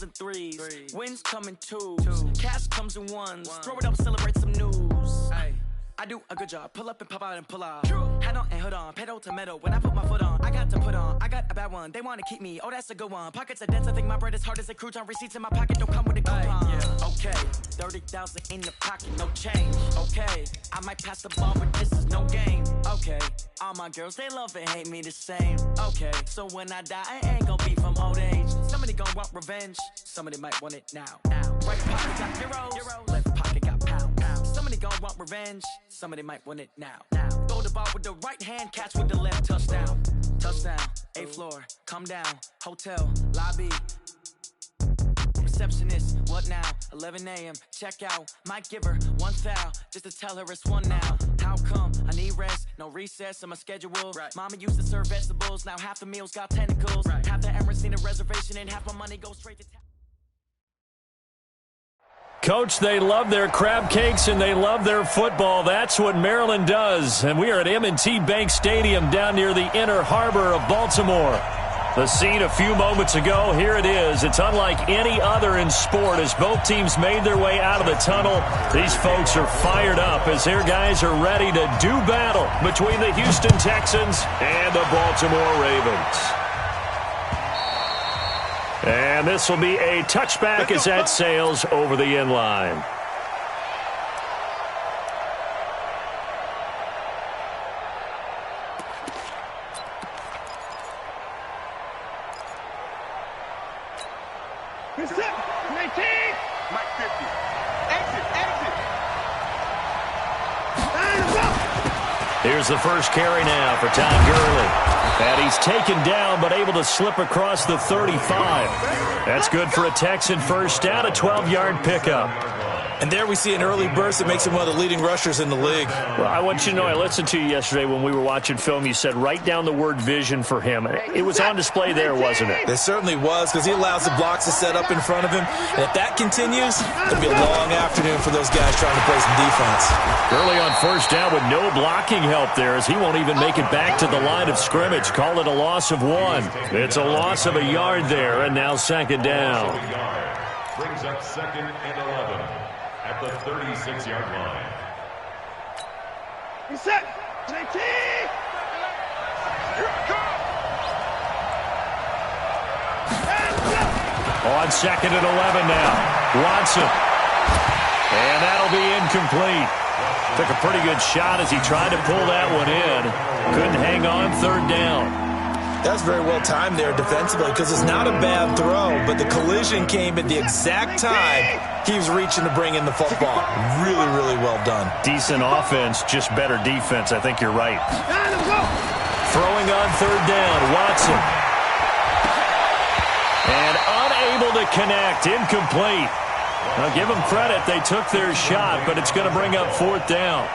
comes in threes. Wins come in twos. Cash comes in ones. Throw it up, celebrate some news. I do a good job. Pull up and pop out and pull out. Hat on and hood on. Pedal to metal. When I put my foot on, I got to put on. I got a bad one. They want to keep me. Oh, that's a good one. Pockets are dense. I think my bread is hard as a crouton. Receipts in my pocket don't come with a coupon. Okay, 30,000 in the pocket, no change. Okay, I might pass the ball, but this is no game. Okay, all my girls, they love and hate me the same. Okay, so when I die, I ain't gonna be from old age. Somebody gonna want revenge. Somebody might want it now. Right pocket got euros. Left pocket got pounds. Somebody gon' want revenge. Somebody might want it now. Throw the ball with the right hand, catch with the left. Touchdown. Touchdown. 8th floor. Come down. Hotel. Lobby. Receptionist. What now? 11 a.m. Check out. Might give her one foul just to tell her it's one now. How come? I need rest. No recess on my schedule. Mama used to serve vegetables. Now half the meals got tentacles. Half the Emirates need a reservation and half my money goes straight to town. Coach, they love their crab cakes and they love their football. That's what Maryland does. And we are at M&T Bank Stadium down near the Inner Harbor of Baltimore. The scene a few moments ago, here it is. It's unlike any other in sport as both teams made their way out of the tunnel. These folks are fired up as their guys are ready to do battle between the Houston Texans and the Baltimore Ravens. And this will be a touchback as that sails over the end line. Here's the first carry now for Todd Gurley. And he's taken down but able to slip across the 35. That's good for a Texan first down, a 12-yard pickup. And there we see an early burst that makes him one of the leading rushers in the league. Well, I want you to know, I listened to you yesterday when we were watching film. You said write down the word vision for him. It was on display there, wasn't it? It certainly was, because he allows the blocks to set up in front of him. And if that continues, it'll be a long afternoon for those guys trying to play some defense. Early on first down with no blocking help there as he won't even make it back to the line of scrimmage. Call it a loss of 1. It's a loss of a yard there, and now second down. Brings up 2nd and 11. At the 36-yard line. He's set. JT. On 2nd and 11 now. Watson. And that'll be incomplete. Took a pretty good shot as he tried to pull that one in. Couldn't hang on 3rd down. That's very well timed there defensively because it's not a bad throw, but the collision came at the exact time he was reaching to bring in the football. Really, really well done. Decent offense, just better defense. I think you're right. Throwing on 3rd down, Watson. And unable to connect, incomplete. Now give them credit, they took their shot, but it's going to bring up 4th down.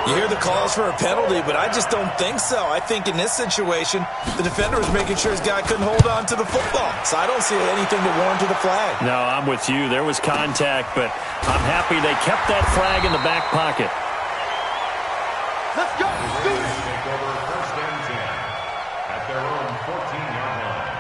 You hear the calls for a penalty, but I just don't think so. I think in this situation, the defender was making sure his guy couldn't hold on to the football. So I don't see anything to warrant the flag. No, I'm with you. There was contact, but I'm happy they kept that flag in the back pocket. Let's go. Let's do it. Take over 1st and 10 at their own 14-yard line.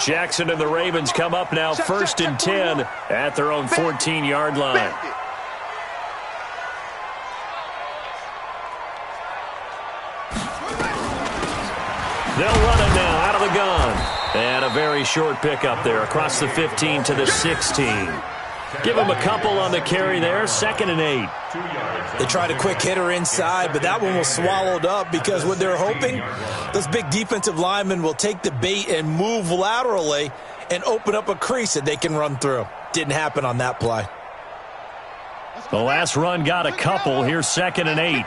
Jackson and the Ravens come up now 1st and 10 at their own 14-yard line. They'll run it now out of the gun. And a very short pickup there across the 15 to the 16. Give him a couple on the carry there, 2nd and 8. They tried a quick hitter inside, but that one was swallowed up because what they're hoping, those big defensive linemen will take the bait and move laterally and open up a crease that they can run through. Didn't happen on that play. The last run got a couple. Here's 2nd and 8.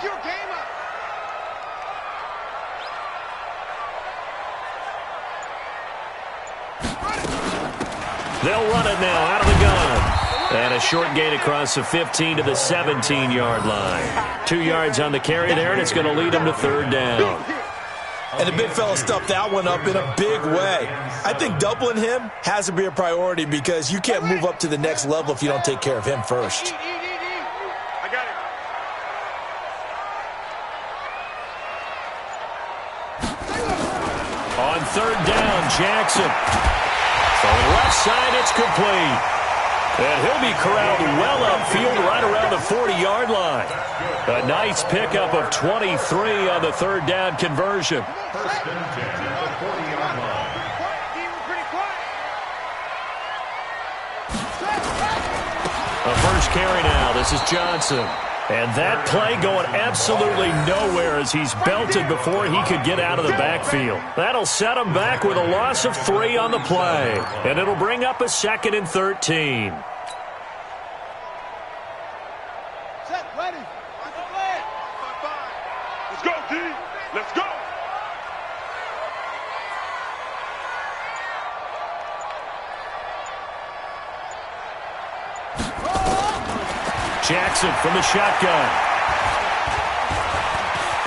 They'll run it now out of the gun. And a short gain across the 15 to the 17-yard line. 2 yards on the carry there, and it's going to lead them to 3rd down. And the big fella stuffed that one up in a big way. I think doubling him has to be a priority because you can't move up to the next level if you don't take care of him first. I got it. On third down, Jackson. From the left side, it's complete. And he'll be corralled well upfield right around the 40-yard line. A nice pickup of 23 on the third down conversion. First and 10 at the 40-yard line. A first carry now. This is Johnson. And that play going absolutely nowhere as he's belted before he could get out of the backfield. That'll set him back with a loss of 3 on the play. And it'll bring up a 2nd and 13. Set, ready. Let's go, D. Let's go. Jackson from the shotgun.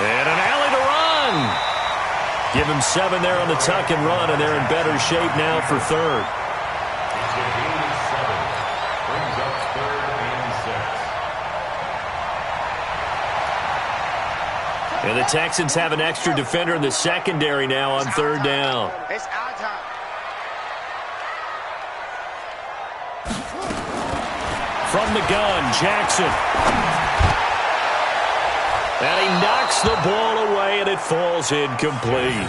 And an alley to run. Give him 7 there on the tuck and run, and they're in better shape now for third. It's a gain of 7. Brings up 3rd and 6. And the Texans have an extra defender in the secondary now on third down. It's our time. From the gun, Jackson. And he knocks the ball away, and it falls incomplete.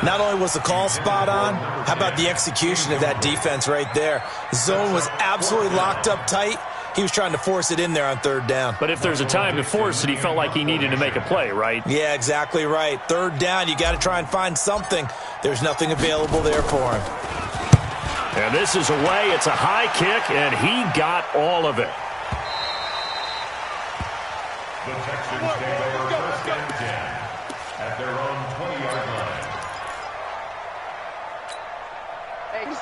Not only was the call spot on, how about the execution of that defense right there? The zone was absolutely locked up tight. He was trying to force it in there on third down. But if there's a time to force it, he felt like he needed to make a play, right? Yeah, exactly right. Third down, you got to try and find something. There's nothing available there for him. And this is away. It's a high kick, and he got all of it. The Texans take over first and 10 at their own 20-yard line.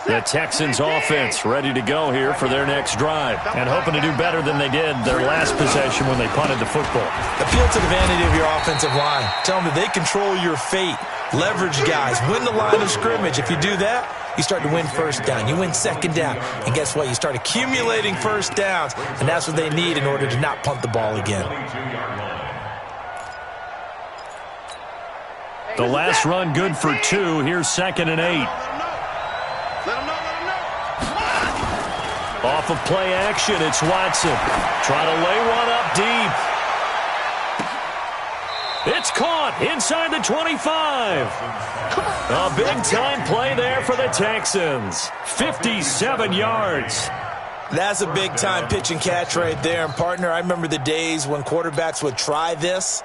The Texans offense ready to go here for their next drive and hoping to do better than they did their last possession when they punted the football. Appeal to the vanity of your offensive line. Tell them that they control your fate. Leverage guys. Win the line of scrimmage. If you do that, you start to win first down. You win second down. And guess what? You start accumulating first downs. And that's what they need in order to not punt the ball again. 22-yard line. The last run good for 2. Here's 2nd and 8. Let him know. Off of play action, it's Watson. Trying to lay one up deep. It's caught inside the 25. A big-time play there for the Texans. 57 yards. That's a big-time pitch and catch right there. And, partner, I remember the days when quarterbacks would try this.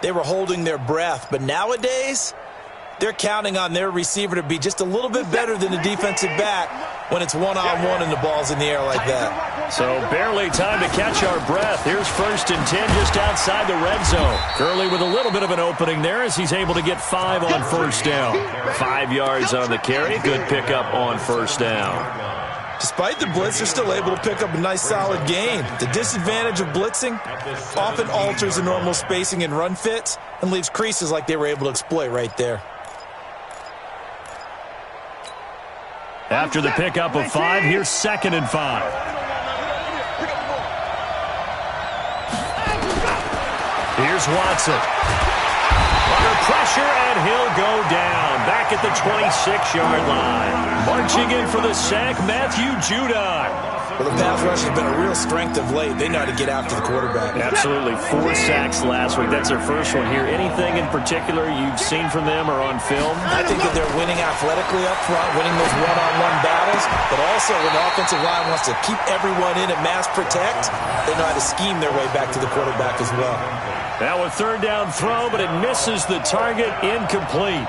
They were holding their breath. But nowadays, they're counting on their receiver to be just a little bit better than the defensive back when it's one-on-one and the ball's in the air like that. So barely time to catch our breath. Here's 1st and 10 just outside the red zone. Gurley with a little bit of an opening there as he's able to get 5 on first down. 5 yards on the carry. Good pickup on first down. Despite the blitz, they're still able to pick up a nice solid gain. The disadvantage of blitzing often alters the normal spacing and run fits and leaves creases like they were able to exploit right there. After the pickup of 5, here's 2nd and 5. Here's Watson. Under pressure, and he'll go down. Back at the 26-yard line. Marching in for the sack, Matthew Judon. Well, the pass rush has been a real strength of late. They know how to get after the quarterback. Absolutely. 4 sacks last week. That's their first one here. Anything in particular you've seen from them or on film? I think that they're winning athletically up front, winning those one-on-one battles, but also when the offensive line wants to keep everyone in and mass protect, they know how to scheme their way back to the quarterback as well. Now a third down throw, but it misses the target, incomplete.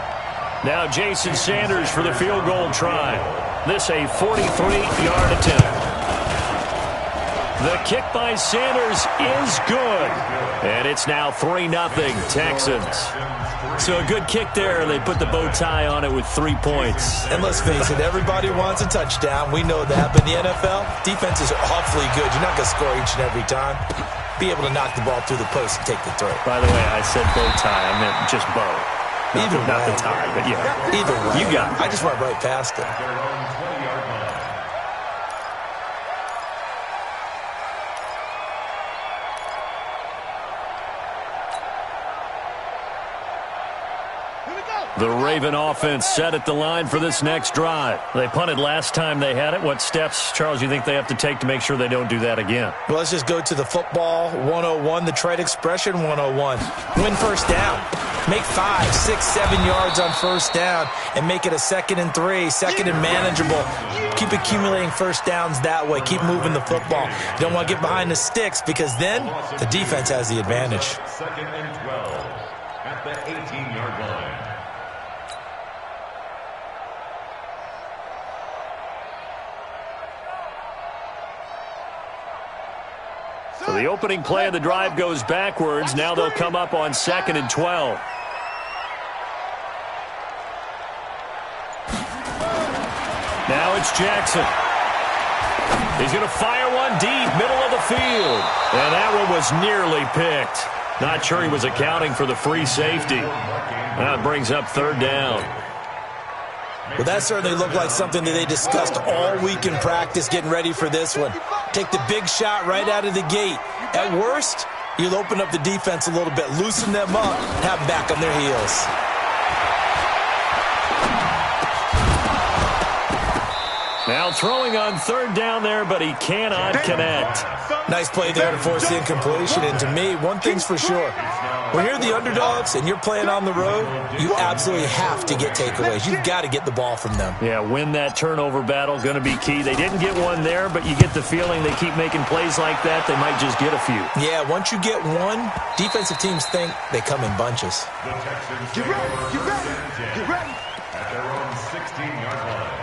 Now Jason Sanders for the field goal try. This a 43-yard attempt. The kick by Sanders is good. And it's now 3-0 Texans. So a good kick there. They put the bow tie on it with 3 points. And let's face it, everybody wants a touchdown. We know that. But in the NFL, defenses are awfully good. You're not going to score each and every time. Be able to knock the ball through the post and take the throw. By the way, I said bow tie. I meant just bow. Not the tie, but yeah. Either way. You got it. I just went right past it. At their own 20-yard line. The Raven offense set at the line for this next drive. They punted last time they had it. What steps, Charles, you think they have to take to make sure they don't do that again? Well, let's just go to the football 101, the trade expression 101. Win first down. Make 5, 6, 7 yards on first down and make it a 2nd and 3, 2nd and manageable. Keep accumulating first downs that way. Keep moving the football. You don't want to get behind the sticks because then the defense has the advantage. 2nd and 12 at the 18-yard line. So the opening play of the drive goes backwards. Now they'll come up on 2nd and 12. Now it's Jackson. He's going to fire one deep, middle of the field. And that one was nearly picked. Not sure he was accounting for the free safety. That brings up 3rd down. Well, that certainly looked like something that they discussed all week in practice getting ready for this one. Take the big shot right out of the gate. At worst, you'll open up the defense a little bit, loosen them up, have them back on their heels. Now throwing on 3rd down there, but he cannot connect. Nice play there to force the incompletion. And to me, one thing's for sure. When you're the underdogs and you're playing on the road, you absolutely have to get takeaways. You've got to get the ball from them. Yeah, win that turnover battle, going to be key. They didn't get one there, but you get the feeling they keep making plays like that, they might just get a few. Yeah, once you get one, defensive teams think they come in bunches. The Texans Get ready, get ready, get ready. at their own 16-yard line.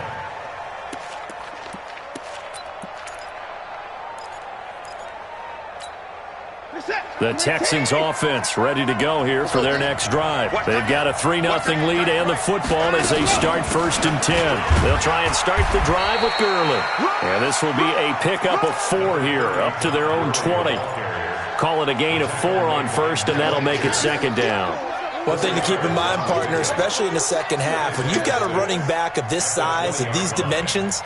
The Texans offense ready to go here for their next drive. They've got a 3-0 lead and the football as they start 1st and 10. They'll try and start the drive with Gurley. And this will be a pickup of 4 here, up to their own 20. Call it a gain of 4 on 1st, and that'll make it 2nd down. One thing to keep in mind, partner, especially in the second half, when you've got a running back of this size, of these dimensions,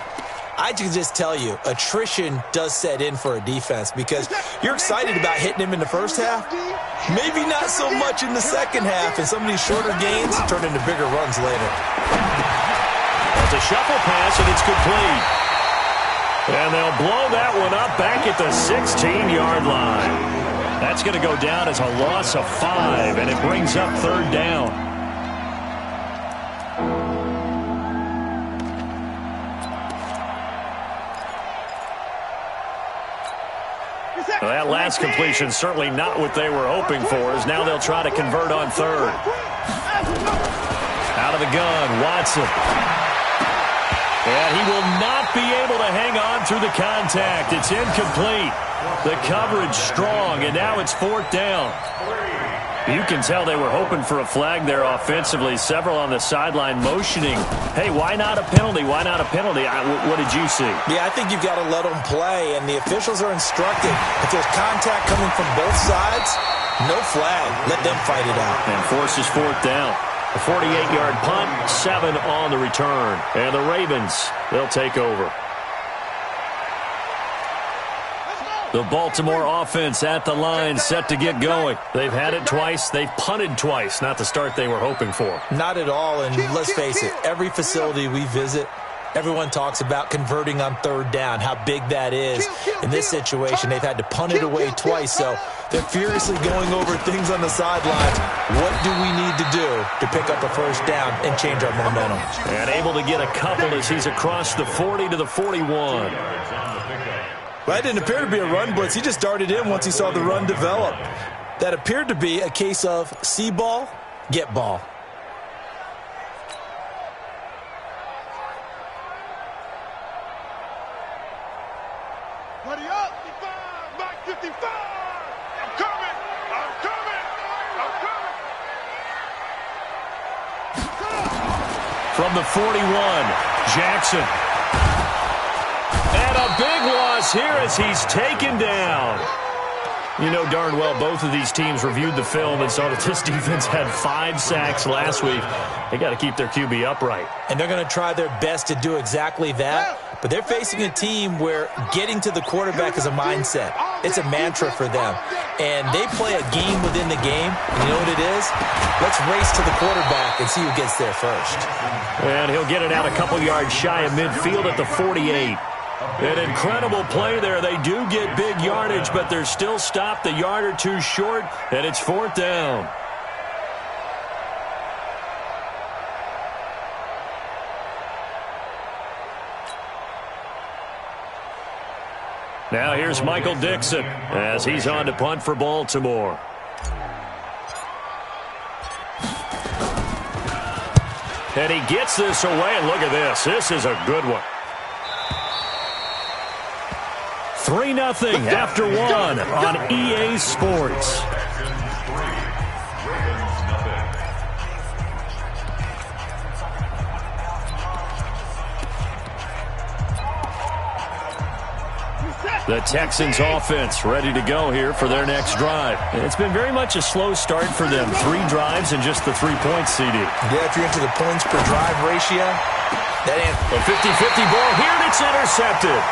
I can just tell you, attrition does set in for a defense because you're excited about hitting him in the first half. Maybe not so much in the second half, and some of these shorter gains turn into bigger runs later. It's a shuffle pass, and it's complete. And they'll blow that one up back at the 16-yard line. That's going to go down as a loss of 5, and it brings up 3rd down. Well, that last completion certainly not what they were hoping for, as now they'll try to convert on 3rd. Out of the gun, Watson. And he will not be able to hang on through the contact. It's incomplete. The coverage strong, and now it's 4th down. You can tell they were hoping for a flag there offensively. Several on the sideline motioning, hey, why not a penalty? Why not a penalty? What did you see? Yeah, I think you've got to let them play, and the officials are instructed. If there's contact coming from both sides, no flag. Let them fight it out. And forces 4th down. A 48-yard punt, 7 on the return. And the Ravens, they'll take over. The Baltimore offense at the line, set to get going. They've had it twice. They've punted twice. Not the start they were hoping for. Not at all, and let's face it, every facility we visit, everyone talks about converting on 3rd down, how big that is. In this situation, they've had to punt it away twice, so they're furiously going over things on the sidelines. What do we need to do to pick up a 1st down and change our momentum? And able to get a couple as he's across the 40 to the 41. Well, that didn't appear to be a run blitz. He just darted in once he saw the run develop. That appeared to be a case of see ball, get ball. Ready up, 55, Mike 55. I'm coming, I'm coming, I'm coming. From the 41, Jackson. And a big loss here as he's taken down. You know darn well both of these teams reviewed the film and saw that this defense had 5 sacks last week. They got to keep their QB upright. And they're going to try their best to do exactly that. But they're facing a team where getting to the quarterback is a mindset. It's a mantra for them. And they play a game within the game. And you know what it is? Let's race to the quarterback and see who gets there first. And he'll get it out a couple yards shy of midfield at the 48. An incredible play there. They do get big yardage, but they're still stopped a yard or two short, and it's 4th down. Now here's Michael Dixon as he's on to punt for Baltimore. And he gets this away, and look at this. This is a good one. 3-0 after 1 on EA Sports. The Texans offense ready to go here for their next drive. It's been very much a slow start for them. 3 drives and just the 3 points, CD. Yeah, if you're into the points per drive ratio, that ain't a 50-50 ball here, and it's intercepted.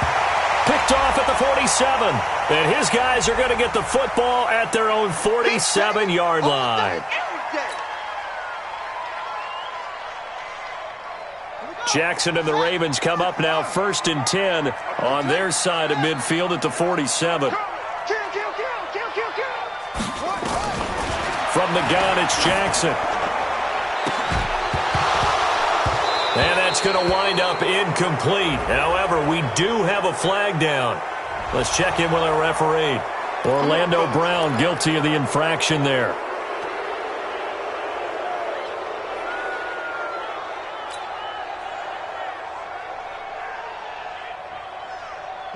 Picked off at the 47. And his guys are going to get the football at their own 47-yard line. Jackson and the Ravens come up now 1st and 10 on their side of midfield at the 47. From the gun, it's Jackson. And that's going to wind up incomplete. However, we do have a flag down. Let's check in with our referee. Orlando Brown guilty of the infraction there.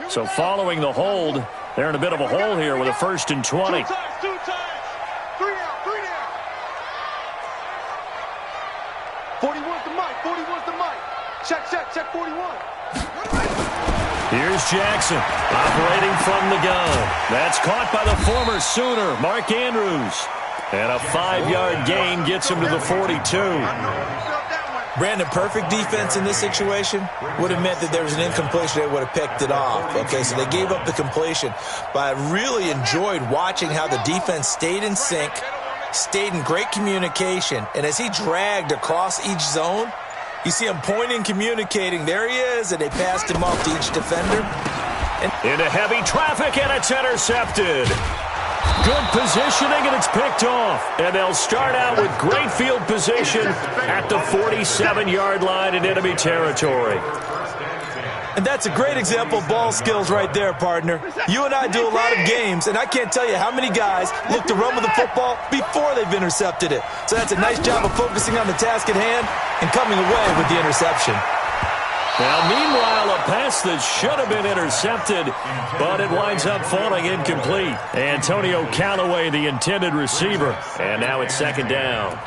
So following the hold, they're in a bit of a hole here with a 1st and 20. 2 times. 3 down. 41's the mic. Check 41. Here's Jackson operating from the gun. That's caught by the former Sooner, Mark Andrews. And a 5-yard gain gets him to the 42. Brandon, perfect defense in this situation would have meant that there was an incompletion. They would have picked it off. Okay, so they gave up the completion. But I really enjoyed watching how the defense stayed in sync, stayed in great communication. And as he dragged across each zone, you see him pointing, communicating. There he is, and they passed him off to each defender. Into heavy traffic, and it's intercepted. Good positioning, and it's picked off. And they'll start out with great field position at the 47-yard line in enemy territory. And that's a great example of ball skills right there, partner. You and I do a lot of games, and I can't tell you how many guys look to run with the football before they've intercepted it. So that's a nice job of focusing on the task at hand and coming away with the interception. Now, meanwhile, a pass that should have been intercepted, but it winds up falling incomplete. Antonio Callaway, the intended receiver, and now it's 2nd down.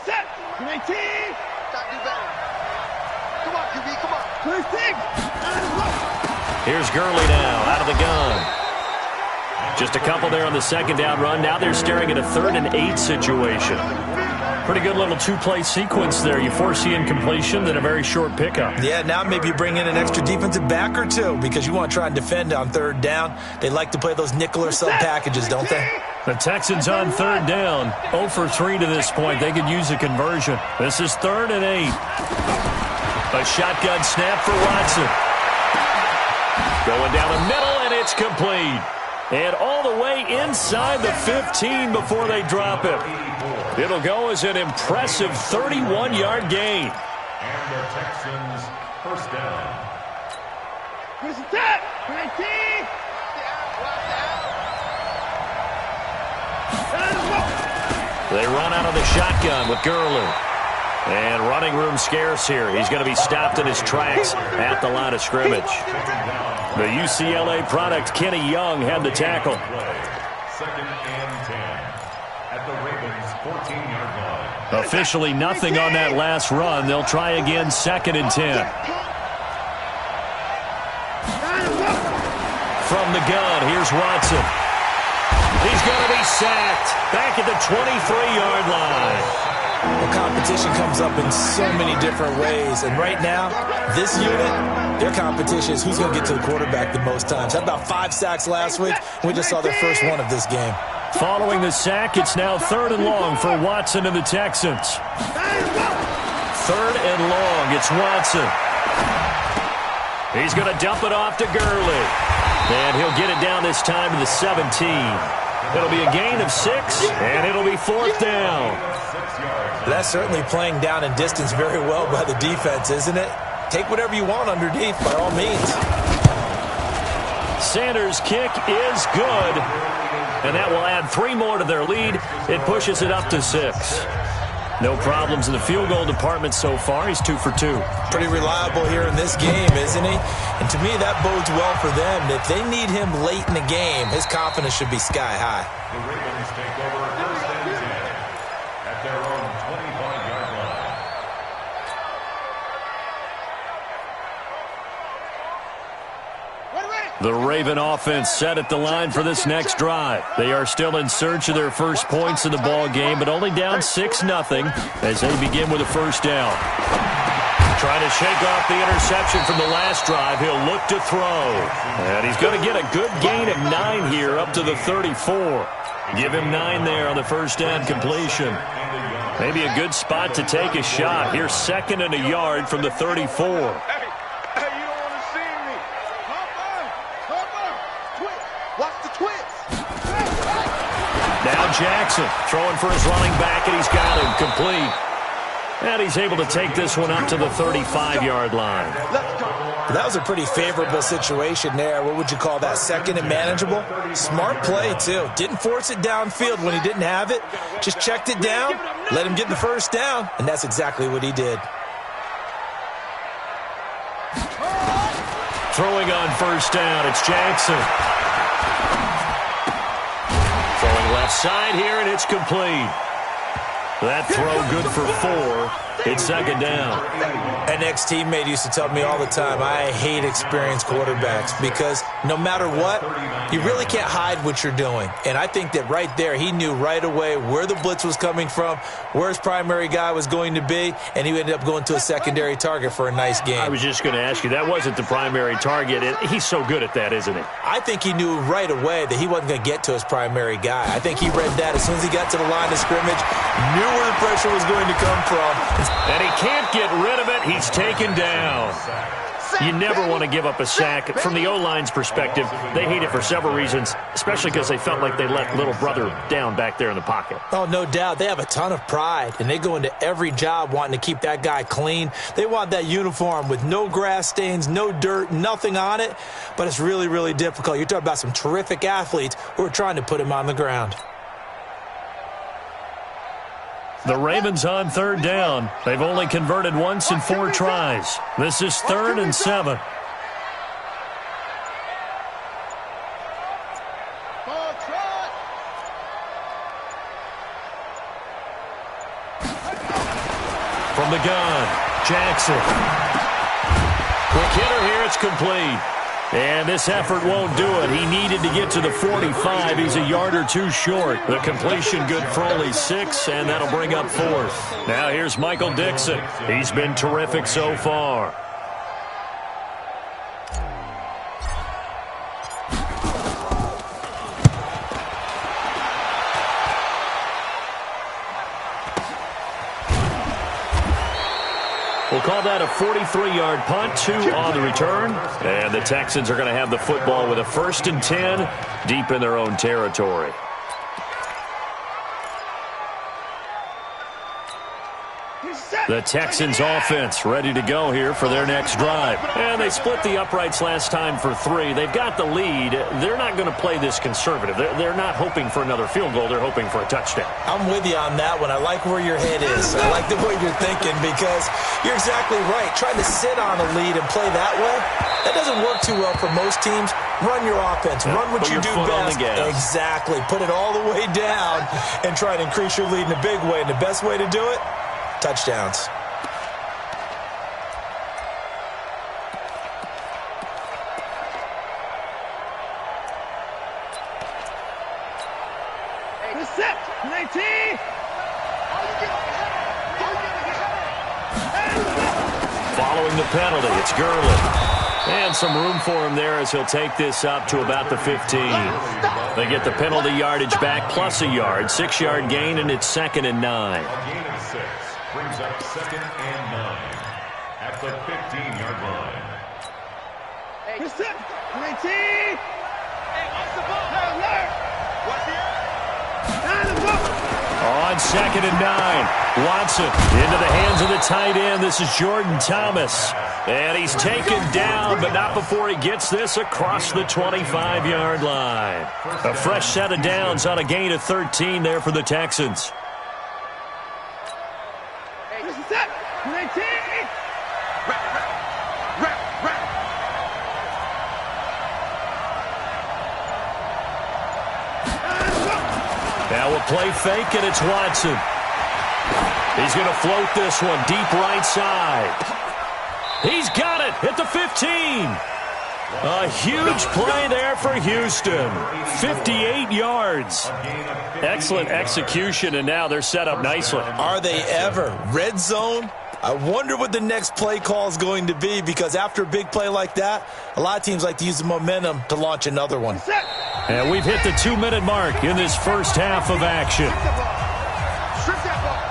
Set. 19. Stop, do better. Come on, QB, come on. 26. Here's Gurley now, out of the gun. Just a couple there on the 2nd down run. Now they're staring at a 3rd and 8 situation. Pretty good little 2-play sequence there. You force the incompletion, then a very short pickup. Yeah, now maybe you bring in an extra defensive back or two because you want to try and defend on 3rd down. They like to play those nickel or sub packages, don't they? The Texans on 3rd down. 0 for 3 to this point. They could use a conversion. This is 3rd and 8. A shotgun snap for Watson. Going down the middle, and it's complete. And all the way inside the 15 before they drop it. It'll go as an impressive 31-yard gain. And the Texans first down. Where's the set? 19. They run out of the shotgun with Gurley. And running room scarce here. He's going to be stopped in his tracks at the line of scrimmage. The UCLA product, Kenny Young, had the tackle. 2nd and 10. at the Ravens' 14-yard line. Officially nothing on that last run. They'll try again, 2nd and 10. From the gun, here's Watson. He's going to be sacked back at the 23-yard line. The competition comes up in so many different ways. And right now, this unit, their competition is who's going to get to the quarterback the most times. Had about 5 sacks last week. We just saw their first one of this game. Following the sack, it's now 3rd and long for Watson and the Texans. 3rd and long, it's Watson. He's going to dump it off to Gurley. And he'll get it down this time to the 17. It'll be a gain of 6, and it'll be 4th down. That's certainly playing down in distance very well by the defense, isn't it? Take whatever you want underneath, by all means. Sanders' kick is good. And that will add 3 more to their lead. It pushes it up to 6. No problems in the field goal department so far. He's 2 for 2. Pretty reliable here in this game, isn't he? And to me, that bodes well for them. If they need him late in the game, his confidence should be sky high. The Ravens take over 1st and 10 at their own 25-yard line. The Raven offense set at the line for this next drive. They are still in search of their first points in the ball game, but only down 6-0 as they begin with a 1st down. Trying to shake off the interception from the last drive. He'll look to throw. And he's going to get a good gain of 9 here up to the 34. Give him 9 there on the 1st down completion. Maybe a good spot to take a shot. Here's 2nd and a yard from the 34. Now Jackson throwing for his running back, and he's got him complete. And he's able to take this one up to the 35-yard line. That was a pretty favorable situation there. What would you call that? 2nd and manageable? Smart play, too. Didn't force it downfield when he didn't have it. Just checked it down, let him get the 1st down, and that's exactly what he did. Throwing on 1st down, it's Jackson. Throwing left side here, and it's complete. That throw good for 4. It's 2nd down. An ex-teammate used to tell me all the time, I hate experienced quarterbacks because no matter what, you really can't hide what you're doing. And I think that right there, he knew right away where the blitz was coming from, where his primary guy was going to be, and he ended up going to a secondary target for a nice game. I was just going to ask you, that wasn't the primary target. He's so good at that, isn't he? I think he knew right away that he wasn't going to get to his primary guy. I think he read that as soon as he got to the line of scrimmage, knew where the pressure was going to come from. And he can't get rid of it. He's taken down. You never want to give up a sack. From the O-line's perspective, they hate it for several reasons, especially because they felt like they let little brother down back there in the pocket. Oh, no doubt. They have a ton of pride, and they go into every job wanting to keep that guy clean. They want that uniform with no grass stains, no dirt, nothing on it, but it's really, really difficult. You're talking about some terrific athletes who are trying to put him on the ground. The Ravens on 3rd down. They've only converted once in 4 tries. This is 3rd and 7. From the gun, Jackson. Quick hitter here, it's complete. And this effort won't do it. He needed to get to the 45. He's a yard or 2 short. The completion good for only 6, and that'll bring up 4th. Now here's Michael Dixon. He's been terrific so far. We'll call that a 43-yard punt, 2 on the return. And the Texans are going to have the football with a 1st and 10 deep in their own territory. The Texans offense ready to go here for their next drive. And they split the uprights last time for 3. They've got the lead. They're not going to play this conservative. They're not hoping for another field goal. They're hoping for a touchdown. I'm with you on that one. I like where your head is. I like the way you're thinking because you're exactly right. Trying to sit on a lead and play that way, that doesn't work too well for most teams. Run your offense. Run what you do best. Exactly. Put it all the way down and try to increase your lead in a big way. And the best way to do it, touchdowns. Set 19. Following the penalty, it's Gurley. And some room for him there as he'll take this up to about the 15. They get the penalty yardage back plus a yard. 6-yard gain, and it's 2nd and 9. A gain of 6 brings up 2nd and 9 at the 15-yard line. Set 19. Hey, what's the ball? What's the On 2nd and 9, Watson into the hands of the tight end. This is Jordan Thomas. And he's taken down, but not before he gets this across the 25-yard line. A fresh set of downs on a gain of 13 there for the Texans. Set 19. Now a play fake, and it's Watson. He's going to float this one deep right side. He's got it at the 15. A huge play there for Houston. 58 yards. Excellent execution, and now they're set up nicely. Are they ever? Red zone? I wonder what the next play call is going to be because after a big play like that, a lot of teams like to use the momentum to launch another one. And we've hit the 2-minute mark in this first half of action. Strip that ball.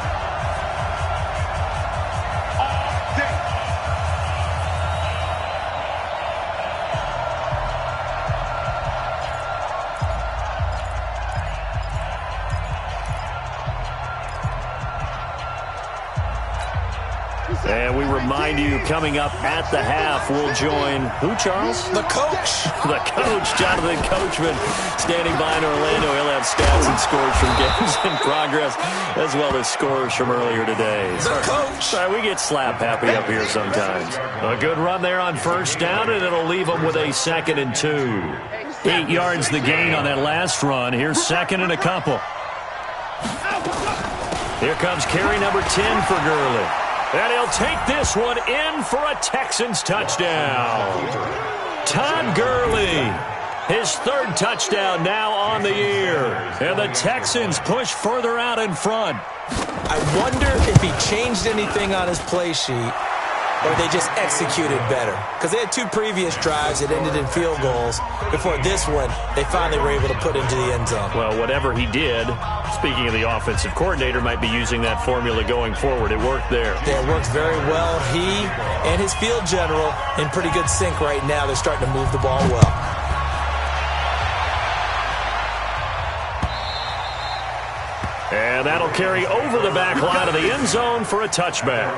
And we remind you, coming up at the half, we'll join who, Charles? The coach. The coach, Jonathan Coachman, standing by in Orlando. He'll have stats and scores from games in progress, as well as scores from earlier today. The coach. Sorry, we get slap happy up here sometimes. A good run there on first down, and it'll leave them with a 2nd and 2. 8 yards the gain on that last run. Here's 2nd and a couple. Here comes carry number 10 for Gurley. And he'll take this one in for a Texans touchdown. Todd Gurley, his 3rd touchdown now on the year. And the Texans push further out in front. I wonder if he changed anything on his play sheet or they just executed better. Because they had 2 previous drives that ended in field goals. Before this one, they finally were able to put into the end zone. Well, whatever he did, speaking of the offensive coordinator, might be using that formula going forward. It worked there. Yeah, it worked very well. He and his field general in pretty good sync right now. They're starting to move the ball well. And that'll carry over the back line of the end zone for a touchback.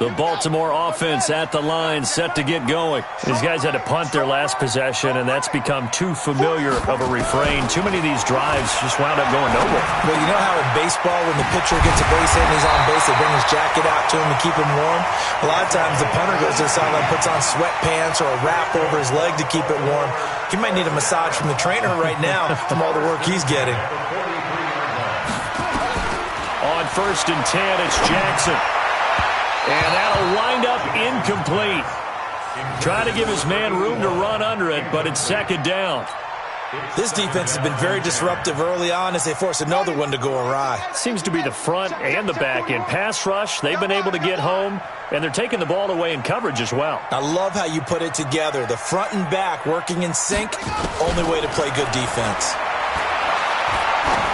The Baltimore offense at the line, set to get going. These guys had to punt their last possession, and that's become too familiar of a refrain. Too many of these drives just wound up going nowhere. Well, you know how in baseball, when the pitcher gets a base hit and he's on base, they bring his jacket out to him to keep him warm? A lot of times the punter goes to the sideline, puts on sweatpants or a wrap over his leg to keep it warm. He might need a massage from the trainer right now from all the work he's getting. On 1st and 10, it's Jackson. And that'll wind up incomplete. Trying to give his man room to run under it, but it's 2nd down. This defense has been very disruptive early on as they force another one to go awry. Seems to be the front and the back end. Pass rush, they've been able to get home, and they're taking the ball away in coverage as well. I love how you put it together. The front and back working in sync, only way to play good defense.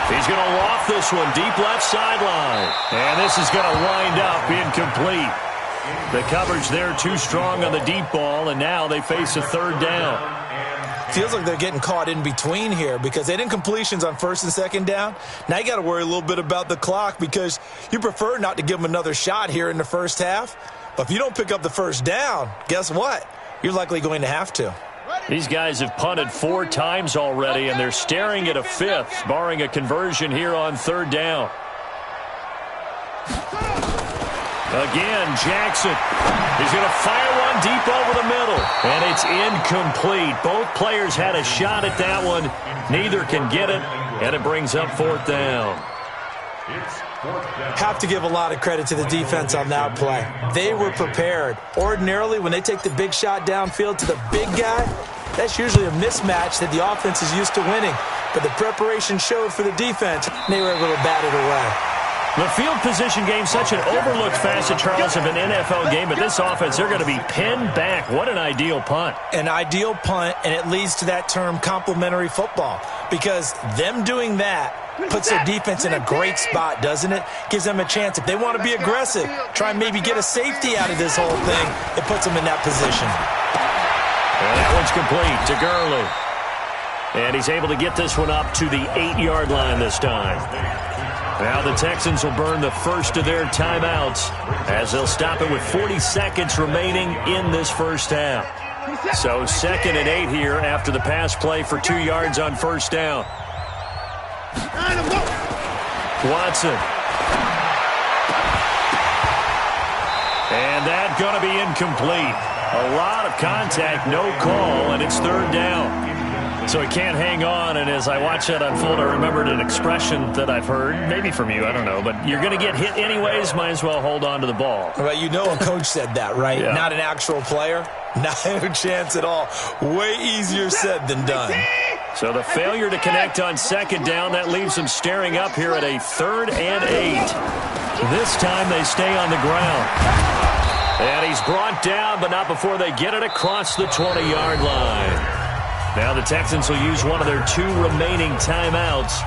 He's going to loft this one deep left sideline. And this is going to wind up incomplete. The coverage there too strong on the deep ball, and now they face a 3rd down. Feels like they're getting caught in between here because they didn't completions on first and second down. Now you got to worry a little bit about the clock because you prefer not to give them another shot here in the first half. But if you don't pick up the first down, guess what? You're likely going to have to. These guys have punted 4 times already, and they're staring at a 5th, barring a conversion here on third down. Again, Jackson. He's going to fire one deep over the middle, and it's incomplete. Both players had a shot at that one. Neither can get it, and it brings up fourth down. Have to give a lot of credit to the defense on that play. They were prepared. Ordinarily, when they take the big shot downfield to the big guy, that's usually a mismatch that the offense is used to winning. But the preparation showed for the defense, and they were able to bat it away. The field position game, such an overlooked facet, Charles, of an NFL game, but this offense, they're going to be pinned back. What an ideal punt. An ideal punt, and it leads to that term complementary football, because them doing that puts their defense in a great spot, doesn't it? Gives them a chance. If they want to be aggressive, try and maybe get a safety out of this whole thing, it puts them in that position. And that one's complete to Gurley. And he's able to get this one up to the 8-yard line this time. Now the Texans will burn the first of their timeouts as they'll stop it with 40 seconds remaining in this first half. So 2nd and 8 here after the pass play for 2 yards on first down. Watson. And that's going to be incomplete. A lot of contact, no call, and it's third down. So he can't hang on, and as I watch that unfold, I remembered an expression that I've heard, maybe from you, I don't know, but you're going to get hit anyways, might as well hold on to the ball. Right, you know a coach said that, right? Yeah. Not an actual player. Not a chance at all. Way easier said than done. So the failure to connect on second down, that leaves them staring up here at a 3rd and 8. This time they stay on the ground. And he's brought down, but not before they get it across the 20-yard line. Now the Texans will use one of their 2 remaining timeouts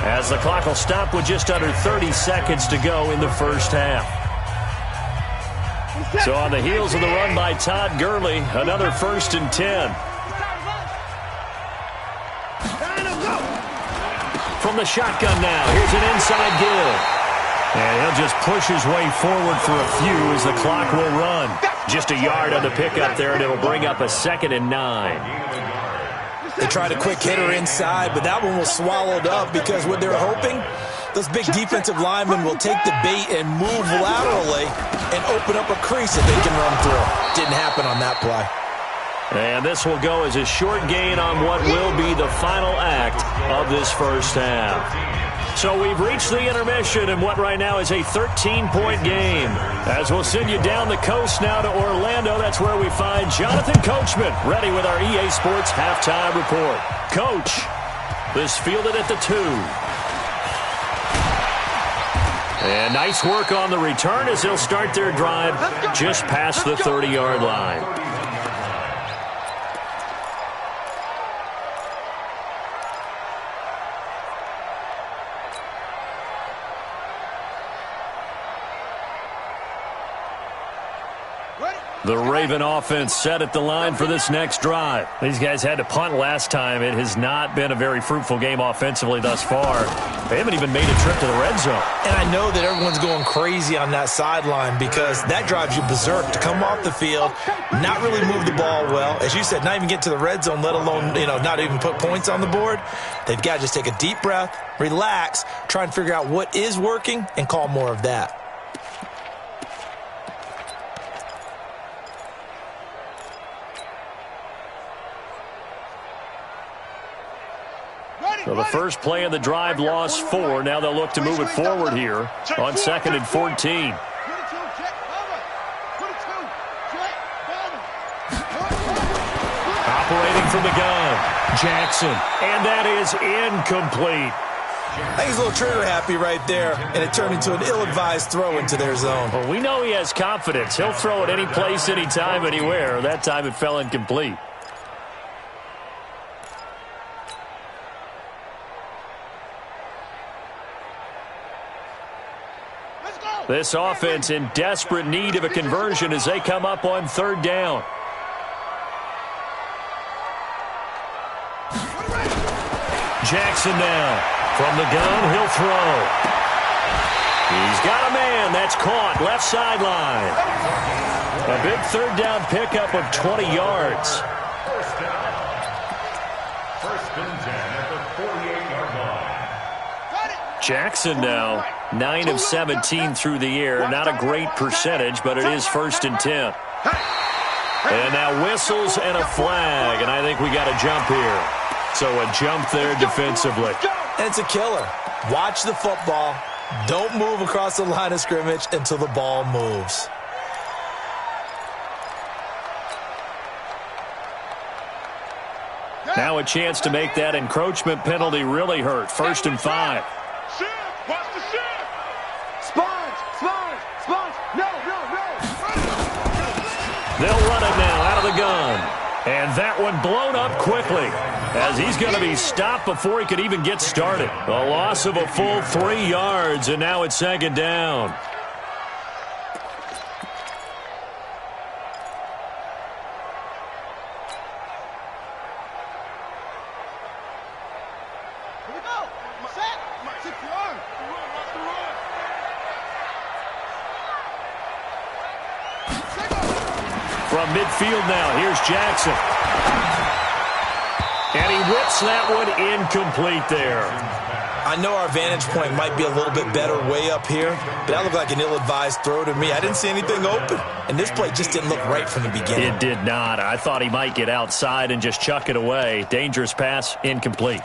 as the clock will stop with just under 30 seconds to go in the first half. So on the heels of the run by Todd Gurley, another 1st and 10. From the shotgun now, here's an inside give. And he'll just push his way forward for a few as the clock will run. Just a yard on the pickup there, and it'll bring up a 2nd and 9. They tried a quick hitter inside, but that one was swallowed up because what they're hoping, those big defensive linemen will take the bait and move laterally and open up a crease that they can run through. Didn't happen on that play. And this will go as a short gain on what will be the final act of this first half. So we've reached the intermission in what right now is a 13-point game. As we'll send you down the coast now to Orlando, that's where we find Jonathan Coachman ready with our EA Sports Halftime Report. Coach, this fielded at the 2. And nice work on the return as they'll start their drive just past the 30-yard line. The Raven offense set at the line for this next drive. These guys had to punt last time. It has not been a very fruitful game offensively thus far. They haven't even made a trip to the red zone. And I know that everyone's going crazy on that sideline because that drives you berserk to come off the field, not really move the ball well. As you said, not even get to the red zone, let alone, not even put points on the board. They've got to just take a deep breath, relax, try and figure out what is working, and call more of that. So the first play of the drive lost 4. Now they'll look to move it forward here on 2nd and 14. Operating from the gun, Jackson. And that is incomplete. I think he's a little trigger happy right there, and it turned into an ill-advised throw into their zone. Well, we know he has confidence. He'll throw it any place, anytime, anywhere. That time it fell incomplete. This offense in desperate need of a conversion as they come up on 3rd down. Jackson now. From the gun, he'll throw. He's got a man. That's caught. Left sideline. A big third down pickup of 20 yards. First down. First and 10 at the 48-yard line. Jackson now 9 of 17 through the air. Not a great percentage, but it is first and 10. And now whistles and a flag, and I think we got a jump here. So a jump there defensively. And it's a killer. Watch the football. Don't move across the line of scrimmage until the ball moves. Now a chance to make that encroachment penalty really hurt. First and 5. Shift! Watch the shift! Sponge! Sponge! Sponge! No! They'll run it now out of the gun. And that one blown up quickly as he's going to be stopped before he could even get started. A loss of a full 3 yards, and now it's second down. Here we go! Set! Take the run! Watch the run! From midfield now, here's Jackson. And he whips that one incomplete there. I know our vantage point might be a little bit better way up here, but that looked like an ill-advised throw to me. I didn't see anything open, and this play just didn't look right from the beginning. It did not. I thought he might get outside and just chuck it away. Dangerous pass, incomplete.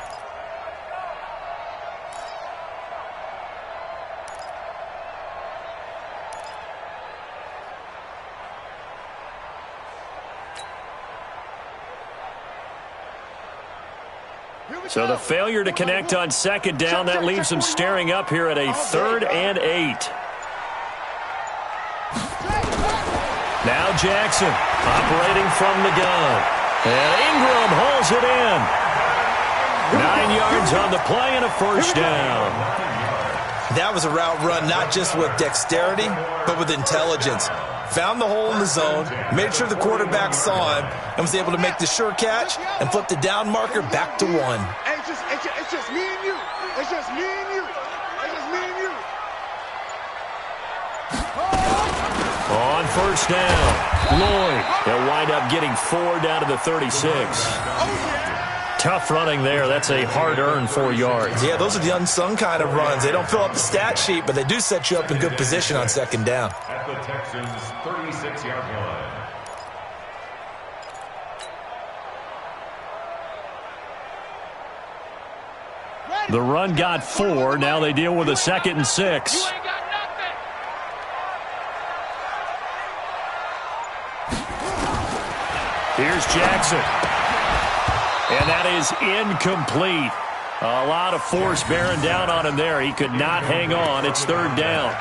So the failure to connect on second down, that leaves them staring up here at a 3rd and 8. Now Jackson operating from the gun. And Ingram hauls it in. 9 yards on the play and a first down. That was a route run not just with dexterity, but with intelligence. Found the hole in the zone, made sure the quarterback saw him, and was able to make the sure catch and flip the down marker back to 1. It's just me and you. It's just me and you. It's just me and you. On first down, Lloyd. They'll wind up getting 4 down to the 36. Tough running there. That's a hard-earned 4 yards. Yeah, those are the unsung kind of runs. They don't fill up the stat sheet, but they do set you up in good position on second down. At the Texans' 36-yard line. The run got 4. Now they deal with a 2nd and 6. Here's Jackson. And that is incomplete. A lot of force bearing down on him there. He could not hang on. It's 3rd down.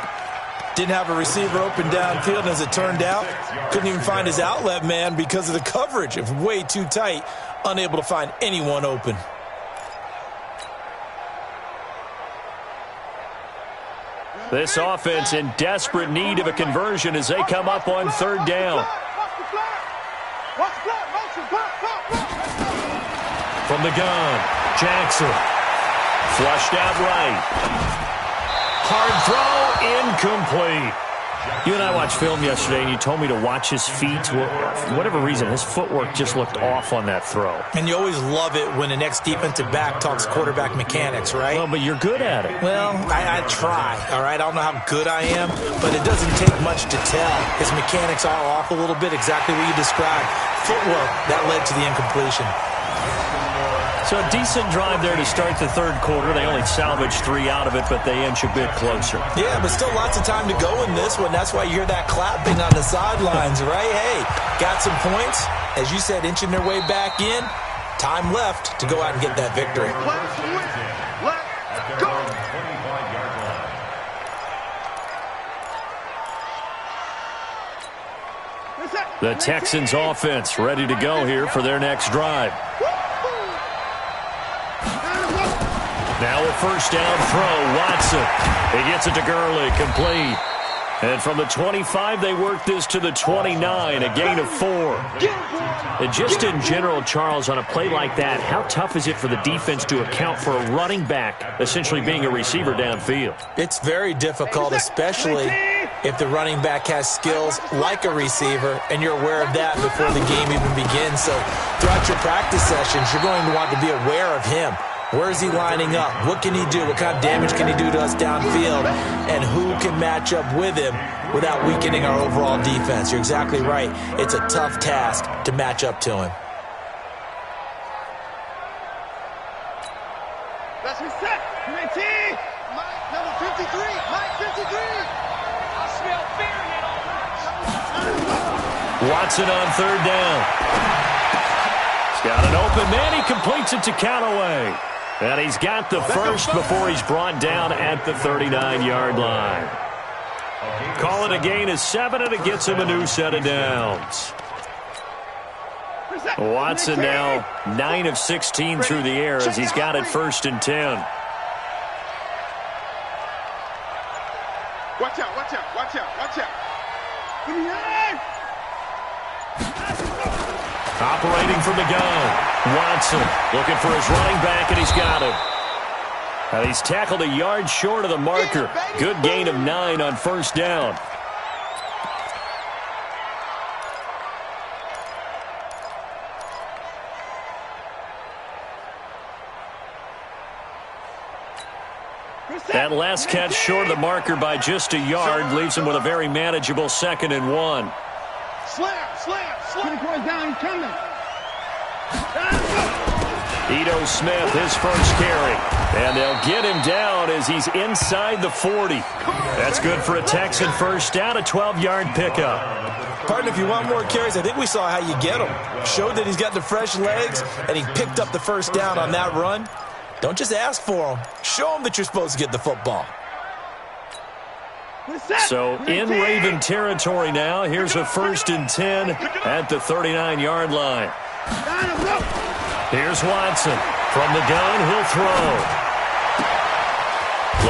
Didn't have a receiver open downfield, and as it turned out, couldn't even find his outlet man because of the coverage. It was way too tight, unable to find anyone open. This offense in desperate need of a conversion as they come up on 3rd down. From the gun, Jackson. Flushed out right. Hard throw, incomplete. You and I watched film yesterday, and you told me to watch his feet. For whatever reason, his footwork just looked off on that throw. And you always love it when the next defensive back talks quarterback mechanics, right? Well, but you're good at it. Well, I try, all right? I don't know how good I am, but it doesn't take much to tell. His mechanics are off a little bit, exactly what you described. Footwork, that led to the incompletion. So a decent drive there to start the 3rd quarter. They only salvaged 3 out of it, but they inch a bit closer. Yeah, but still lots of time to go in this one. That's why you hear that clapping on the sidelines, right? Hey, got some points. As you said, inching their way back in. Time left to go out and get that victory. Let's go. 25-yard line. The Texans offense ready to go here for their next drive. Now a first down throw, Watson. He gets it to Gurley, complete. And from the 25, they work this to the 29, a gain of 4. And just in general, Charles, on a play like that, how tough is it for the defense to account for a running back essentially being a receiver downfield? It's very difficult, especially if the running back has skills like a receiver, and you're aware of that before the game even begins. So throughout your practice sessions, you're going to want to be aware of him. Where is he lining up? What can he do? What kind of damage can he do to us downfield? And who can match up with him without weakening our overall defense? You're exactly right. It's a tough task to match up to him. Let's reset. Committee. Mike, number 53. Mike, 53. I smell fear here. Watson on third down. He's got an open man. He completes it to Callaway. And he's got the first before he's brought down at the 39-yard line. Call it a gain of 7, and it gets him a new set of downs. Watson now 9 of 16 through the air as he's got it 1st and 10. Watch out, watch out, watch out, watch out. Operating from the gun. Watson looking for his running back, and he's got him. And he's tackled a yard short of the marker. Good gain of 9 on 1st down. That last catch short of the marker by just a yard leaves him with a very manageable 2nd and 1. Slam, slam, slam. Down, coming. Ito Smith, his first carry. And they'll get him down as he's inside the 40. That's good for a Texan 1st down, a 12-yard pickup. Partner, if you want more carries, I think we saw how you get him. Showed that he's got the fresh legs, and he picked up the 1st down on that run. Don't just ask for him. Show him that you're supposed to get the football. So in Raven territory now. Here's a 1st and 10 at the 39-yard line. Here's Watson. From the gun, he'll throw.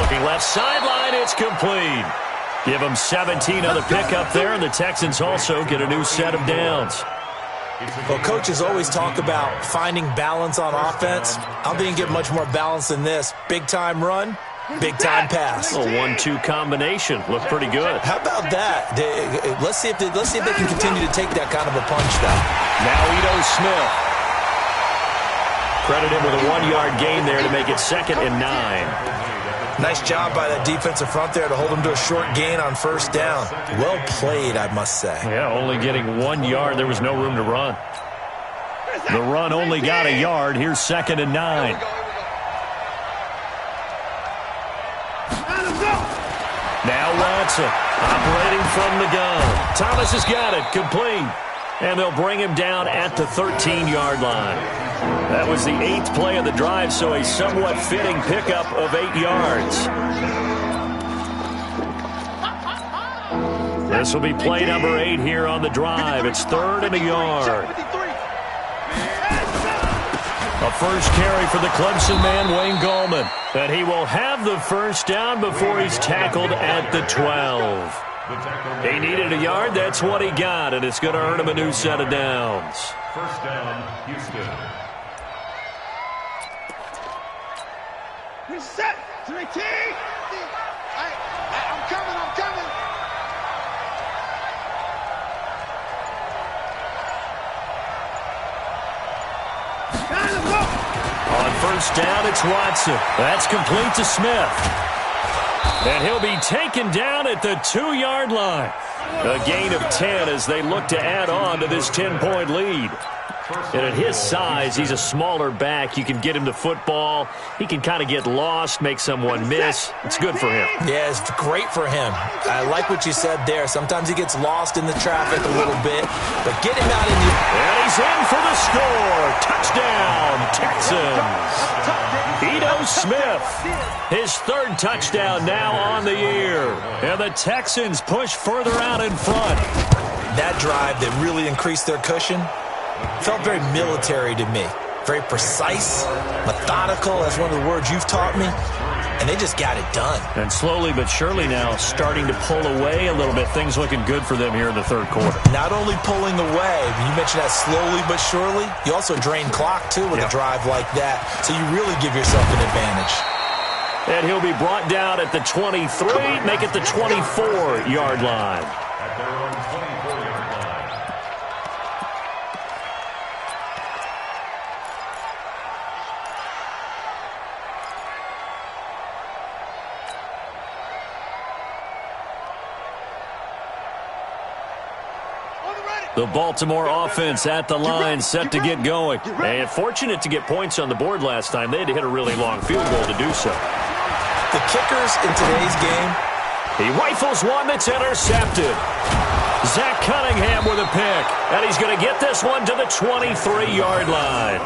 Looking left sideline, it's complete. Give him 17 on the pickup there, and the Texans also get a new set of downs. Well, coaches always talk about finding balance on offense. I don't think you get much more balance than this. Big-time run, big-time pass. A 1-2 combination. Looked pretty good. How about that? Let's see if they can continue to take that kind of a punch, though. Now Ito Smith. Credit him with a 1-yard gain there to make it 2nd and 9. Nice job by that defensive front there to hold him to a short gain on 1st down. Well played, I must say. Yeah, only getting 1 yard. There was no room to run. The run only got a yard. Here's 2nd and 9. Now Watson operating from the gun. Thomas has got it. Complete. And they'll bring him down at the 13-yard line. That was the 8th play of the drive, so a somewhat fitting pickup of 8 yards. This will be play number 8 here on the drive. It's 3rd and a yard. A first carry for the Clemson man, Wayne Gallman. And he will have the 1st down before he's tackled at the 12. He needed a yard. That's what he got, and it's going to earn him a new set of downs. 1st down, Houston. Reset. 3 T. I'm coming. On 1st down, it's Watson. That's complete to Smith. And he'll be taken down at the 2-yard line. A gain of 10 as they look to add on to this 10-point lead. And at his size, he's a smaller back. You can get him the football. He can kind of get lost, make someone miss. It's good for him. Yeah, it's great for him. I like what you said there. Sometimes he gets lost in the traffic a little bit, but get him out in the... And he's in for the score. Touchdown, Texans. Ito Smith, his 3rd touchdown now on the year. And the Texans push further out in front. That drive that really increased their cushion felt very military to me. Very precise, methodical. That's one of the words you've taught me. and they just got it done. And slowly but surely now starting to pull away a little bit. Things looking good for them here in the third quarter. Not only pulling away, you mentioned that slowly but surely, you also drain clock, too, with a drive like that. So you really give yourself an advantage. And he'll be brought down at the 23, make it the 24-yard line. At their own 24-yard line. The Baltimore offense at the line, set to get going. And fortunate to get points on the board last time. They had to hit a really long field goal to do so. The kickers in today's game. He rifles one that's intercepted. Zach Cunningham with a pick. And he's going to get this one to the 23-yard line.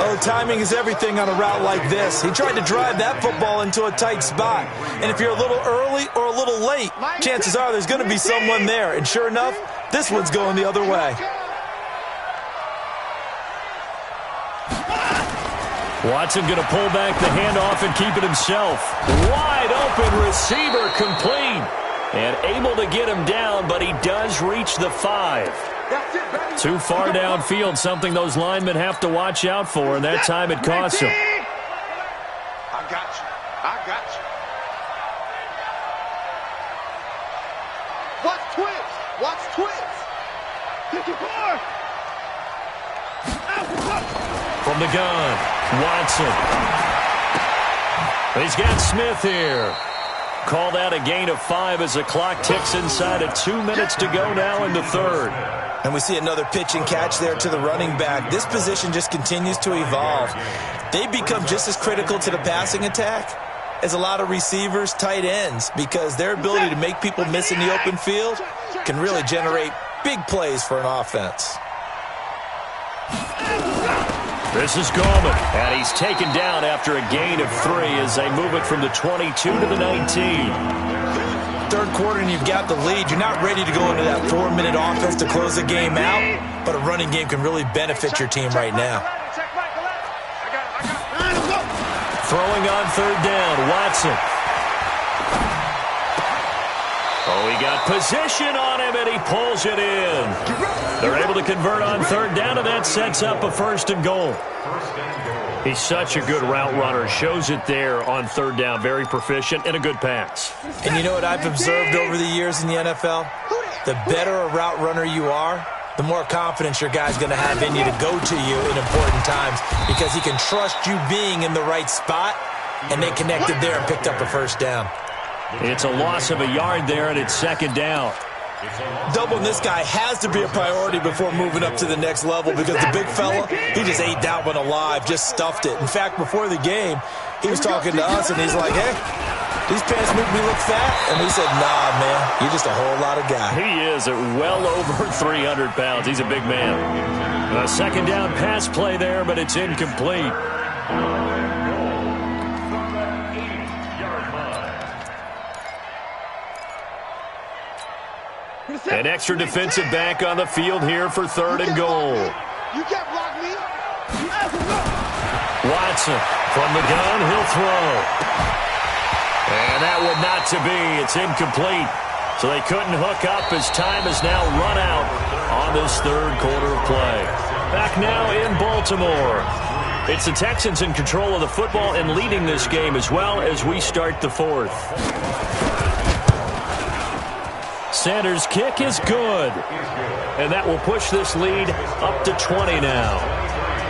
Oh, timing is everything on a route like this. He tried to drive that football into a tight spot. And if you're a little early or a little late, chances are there's going to be someone there. And sure enough, this one's going the other way. Watson going to pull back the handoff and keep it himself. Wide open receiver complete. And able to get him down, but he does reach the 5. Too far downfield, something those linemen have to watch out for, and that time it costs him. I got you. I got you. Watch twins. Watch twins. 54. From the gun, Watson. He's got Smith here. Call that a gain of 5 as the clock ticks inside of 2 minutes to go now in the third. And we see another pitch and catch there to the running back. This position just continues to evolve. They become just as critical to the passing attack as a lot of receivers, tight ends, because their ability to make people miss in the open field can really generate big plays for an offense. This is Gorman, and he's taken down after a gain of 3 as they move it from the 22 to the 19. Third quarter and you've got the lead. You're not ready to go into that 4-minute offense to close the game out, but a running game can really benefit your team right now. Throwing on third down, Watson. Oh, he got position on him, and he pulls it in. They're able to convert on third down, and that sets up a 1st and goal. He's such a good route runner. Shows it there on third down. Very proficient and a good pass. And you know what I've observed over the years in the NFL? The better a route runner you are, the more confidence your guy's going to have in you to go to you in important times because he can trust you being in the right spot, and they connected there and picked up a 1st down. It's a loss of a yard there, and it's 2nd down. Doubling this guy has to be a priority before moving up to the next level because the big fella, he just ate that one alive, just stuffed it. In fact, before the game, he was talking to us, and he's like, hey, these pants make me look fat. And we said, nah, man, you're just a whole lot of guy. He is at well over 300 pounds. He's a big man. A 2nd down pass play there, but it's incomplete. An extra defensive back on the field here for 3rd and goal. You can't block me. Watson from the gun, he'll throw. And that one not to be. It's incomplete. So they couldn't hook up as time has now run out on this 3rd quarter of play. Back now in Baltimore. It's the Texans in control of the football and leading this game as well as we start the 4th. Sanders' kick is good. And that will push this lead up to 20 now.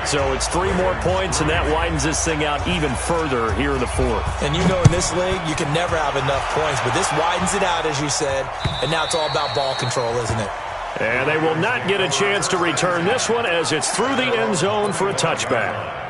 So it's 3 more points, and that widens this thing out even further here in the 4th. And you know in this league, you can never have enough points, but this widens it out, as you said, and now it's all about ball control, isn't it? And they will not get a chance to return this one as it's through the end zone for a touchback.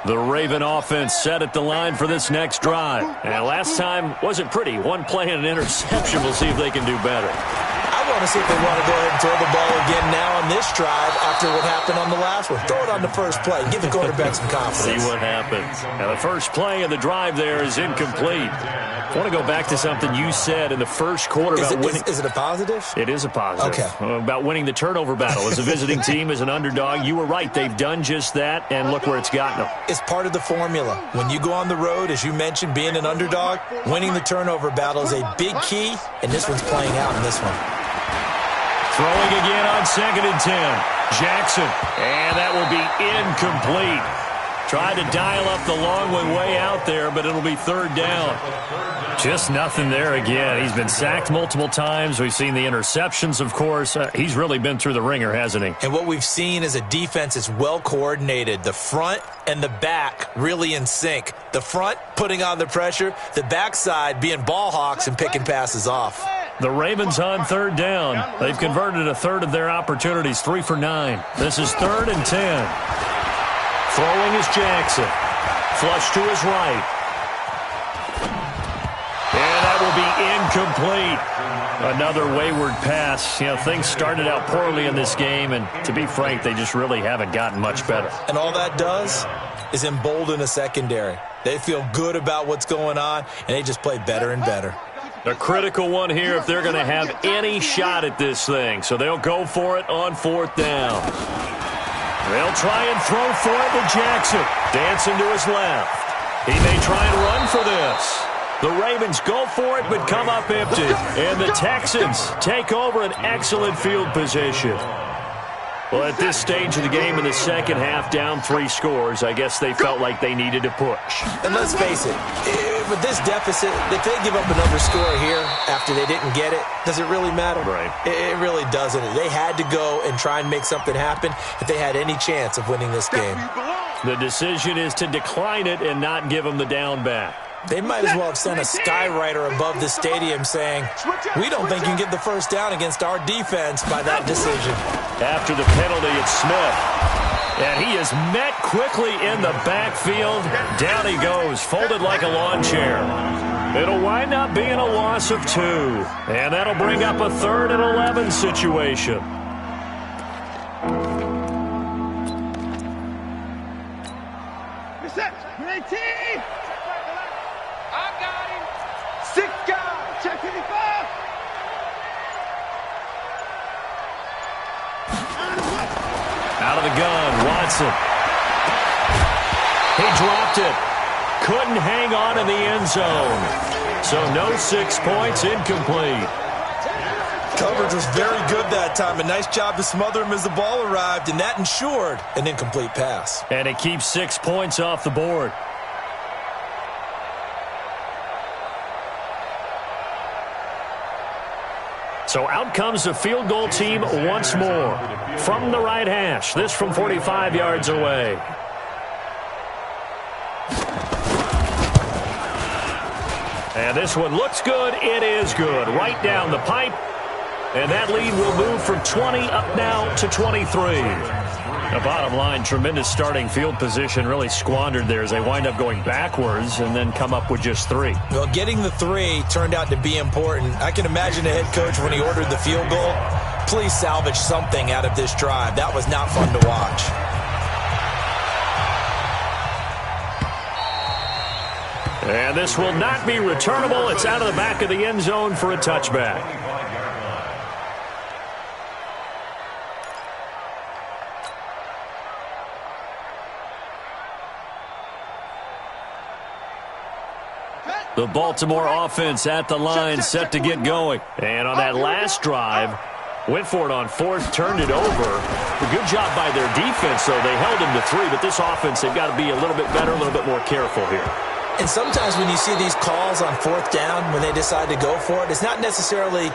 The Raven offense set at the line for this next drive. And last time wasn't pretty. One play and an interception. We'll see if they can do better. I want to see if they want to go ahead and throw the ball again now on this drive after what happened on the last one. Throw it on the first play. Give the quarterback some confidence. See what happens. Now, the first play of the drive there is incomplete. I want to go back to something you said in the first quarter about winning. Is it a positive? It is a positive. Okay. About winning the turnover battle. As a visiting team, as an underdog, you were right. They've done just that, and look where it's gotten them. It's part of the formula. When you go on the road, as you mentioned, being an underdog, winning the turnover battle is a big key, and this one's playing out in this one. Throwing again on 2nd and 10. Jackson, and that will be incomplete. Tried to dial up the long one way out there, but it'll be 3rd down. Just nothing there again. He's been sacked multiple times. We've seen the interceptions, of course. He's really been through the ringer, hasn't he? And what we've seen is a defense that's well coordinated. The front and the back really in sync. The front putting on the pressure, the backside being ball hawks and picking passes off. The Ravens on 3rd down. They've converted a third of their opportunities, 3 for 9. This is 3rd and 10. Throwing is Jackson. Flush to his right. And that will be incomplete. Another wayward pass. You know, things started out poorly in this game, and to be frank, they just really haven't gotten much better. And all that does is embolden a secondary. They feel good about what's going on, and they just play better and better. A critical one here if they're going to have any shot at this thing. So they'll go for it on 4th down. They'll try and throw for it with Jackson. Dancing to his left. He may try and run for this. The Ravens go for it but come up empty. And the Texans take over an excellent field position. Well, at this stage of the game in the second half, down 3 scores, I guess they felt like they needed to push. And let's face it, with this deficit, if they give up another score here after they didn't get it, does it really matter? Right. It really doesn't. They had to go and try and make something happen if they had any chance of winning this game. The decision is to decline it and not give them the down back. They might as well have sent a skywriter above the stadium saying, we don't think you can get the first down against our defense by that decision. After the penalty, it's Smith. And he is met quickly in the backfield. Down he goes, folded like a lawn chair. It'll wind up being a loss of 2. And that'll bring up a 3rd and 11 situation. Out of the gun, Watson. He dropped it. Couldn't hang on in the end zone. So no 6 points, incomplete. Coverage was very good that time. A nice job to smother him as the ball arrived, and that ensured an incomplete pass. And it keeps 6 points off the board. So out comes the field goal team once more. From the right hash. This from 45 yards away. And this one looks good. It is good. Right down the pipe. And that lead will move from 20 up now to 23. The bottom line, tremendous starting field position, really squandered there as they wind up going backwards and then come up with just 3. Well, getting the 3 turned out to be important. I can imagine the head coach when he ordered the field goal, please salvage something out of this drive. That was not fun to watch. And this will not be returnable. It's out of the back of the end zone for a touchback. The Baltimore offense at the line, set to get going. And on that last drive, went for it on 4th, turned it over. A good job by their defense, though. They held him to 3, but this offense, they've got to be a little bit better, a little bit more careful here. And sometimes when you see these calls on 4th down, when they decide to go for it, it's not necessarily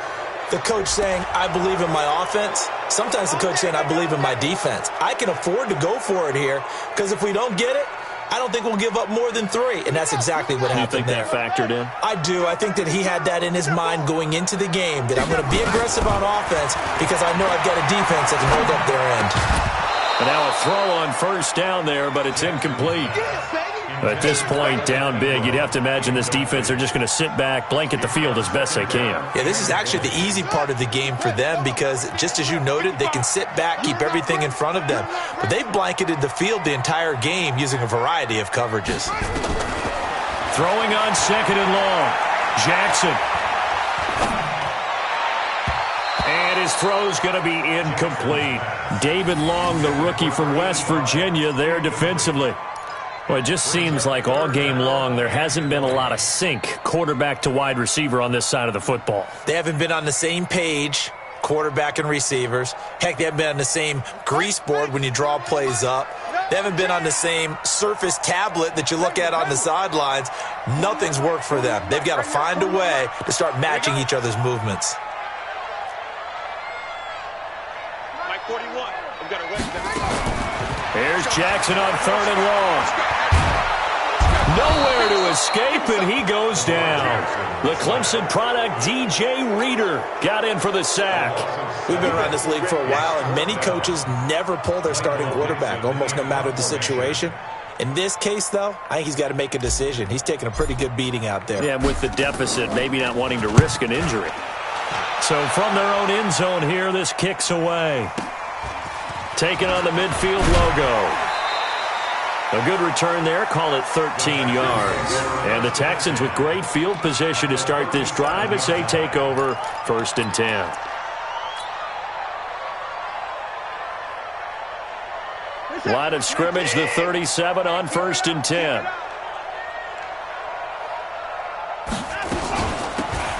the coach saying, I believe in my offense. Sometimes the coach saying, I believe in my defense. I can afford to go for it here, because if we don't get it, I don't think we'll give up more than 3, and that's exactly what happened there. You think that factored in? I do. I think that he had that in his mind going into the game, that I'm going to be aggressive on offense because I know I've got a defense that can hold up their end. And now a throw on 1st down there, but it's incomplete. At this point, down big, you'd have to imagine this defense are just going to sit back, blanket the field as best they can. Yeah, this is actually the easy part of the game for them because, just as you noted, they can sit back, keep everything in front of them. But they've blanketed the field the entire game using a variety of coverages. Throwing on second and long. Jackson. And his throw's going to be incomplete. David Long, the rookie from West Virginia, there defensively. Well, it just seems like all game long there hasn't been a lot of sync quarterback to wide receiver on this side of the football. They haven't been on the same page, quarterback and receivers. Heck, they haven't been on the same grease board when you draw plays up. They haven't been on the same Surface tablet that you look at on the sidelines. Nothing's worked for them. They've got to find a way to start matching each other's movements. Mike 41. We've got a west. Here's Jackson on third and long. Nowhere to escape, and he goes down. The Clemson product, DJ Reader, got in for the sack. We've been around this league for a while, and many coaches never pull their starting quarterback, almost no matter the situation. In this case, though, I think he's got to make a decision. He's taking a pretty good beating out there. Yeah, with the deficit, maybe not wanting to risk an injury. So from their own end zone here, this kicks away. Taking on the midfield logo. A good return there, call it 13 yards. And the Texans with great field position to start this drive as they take over 1st and 10. Line of scrimmage, the 37 on 1st and 10.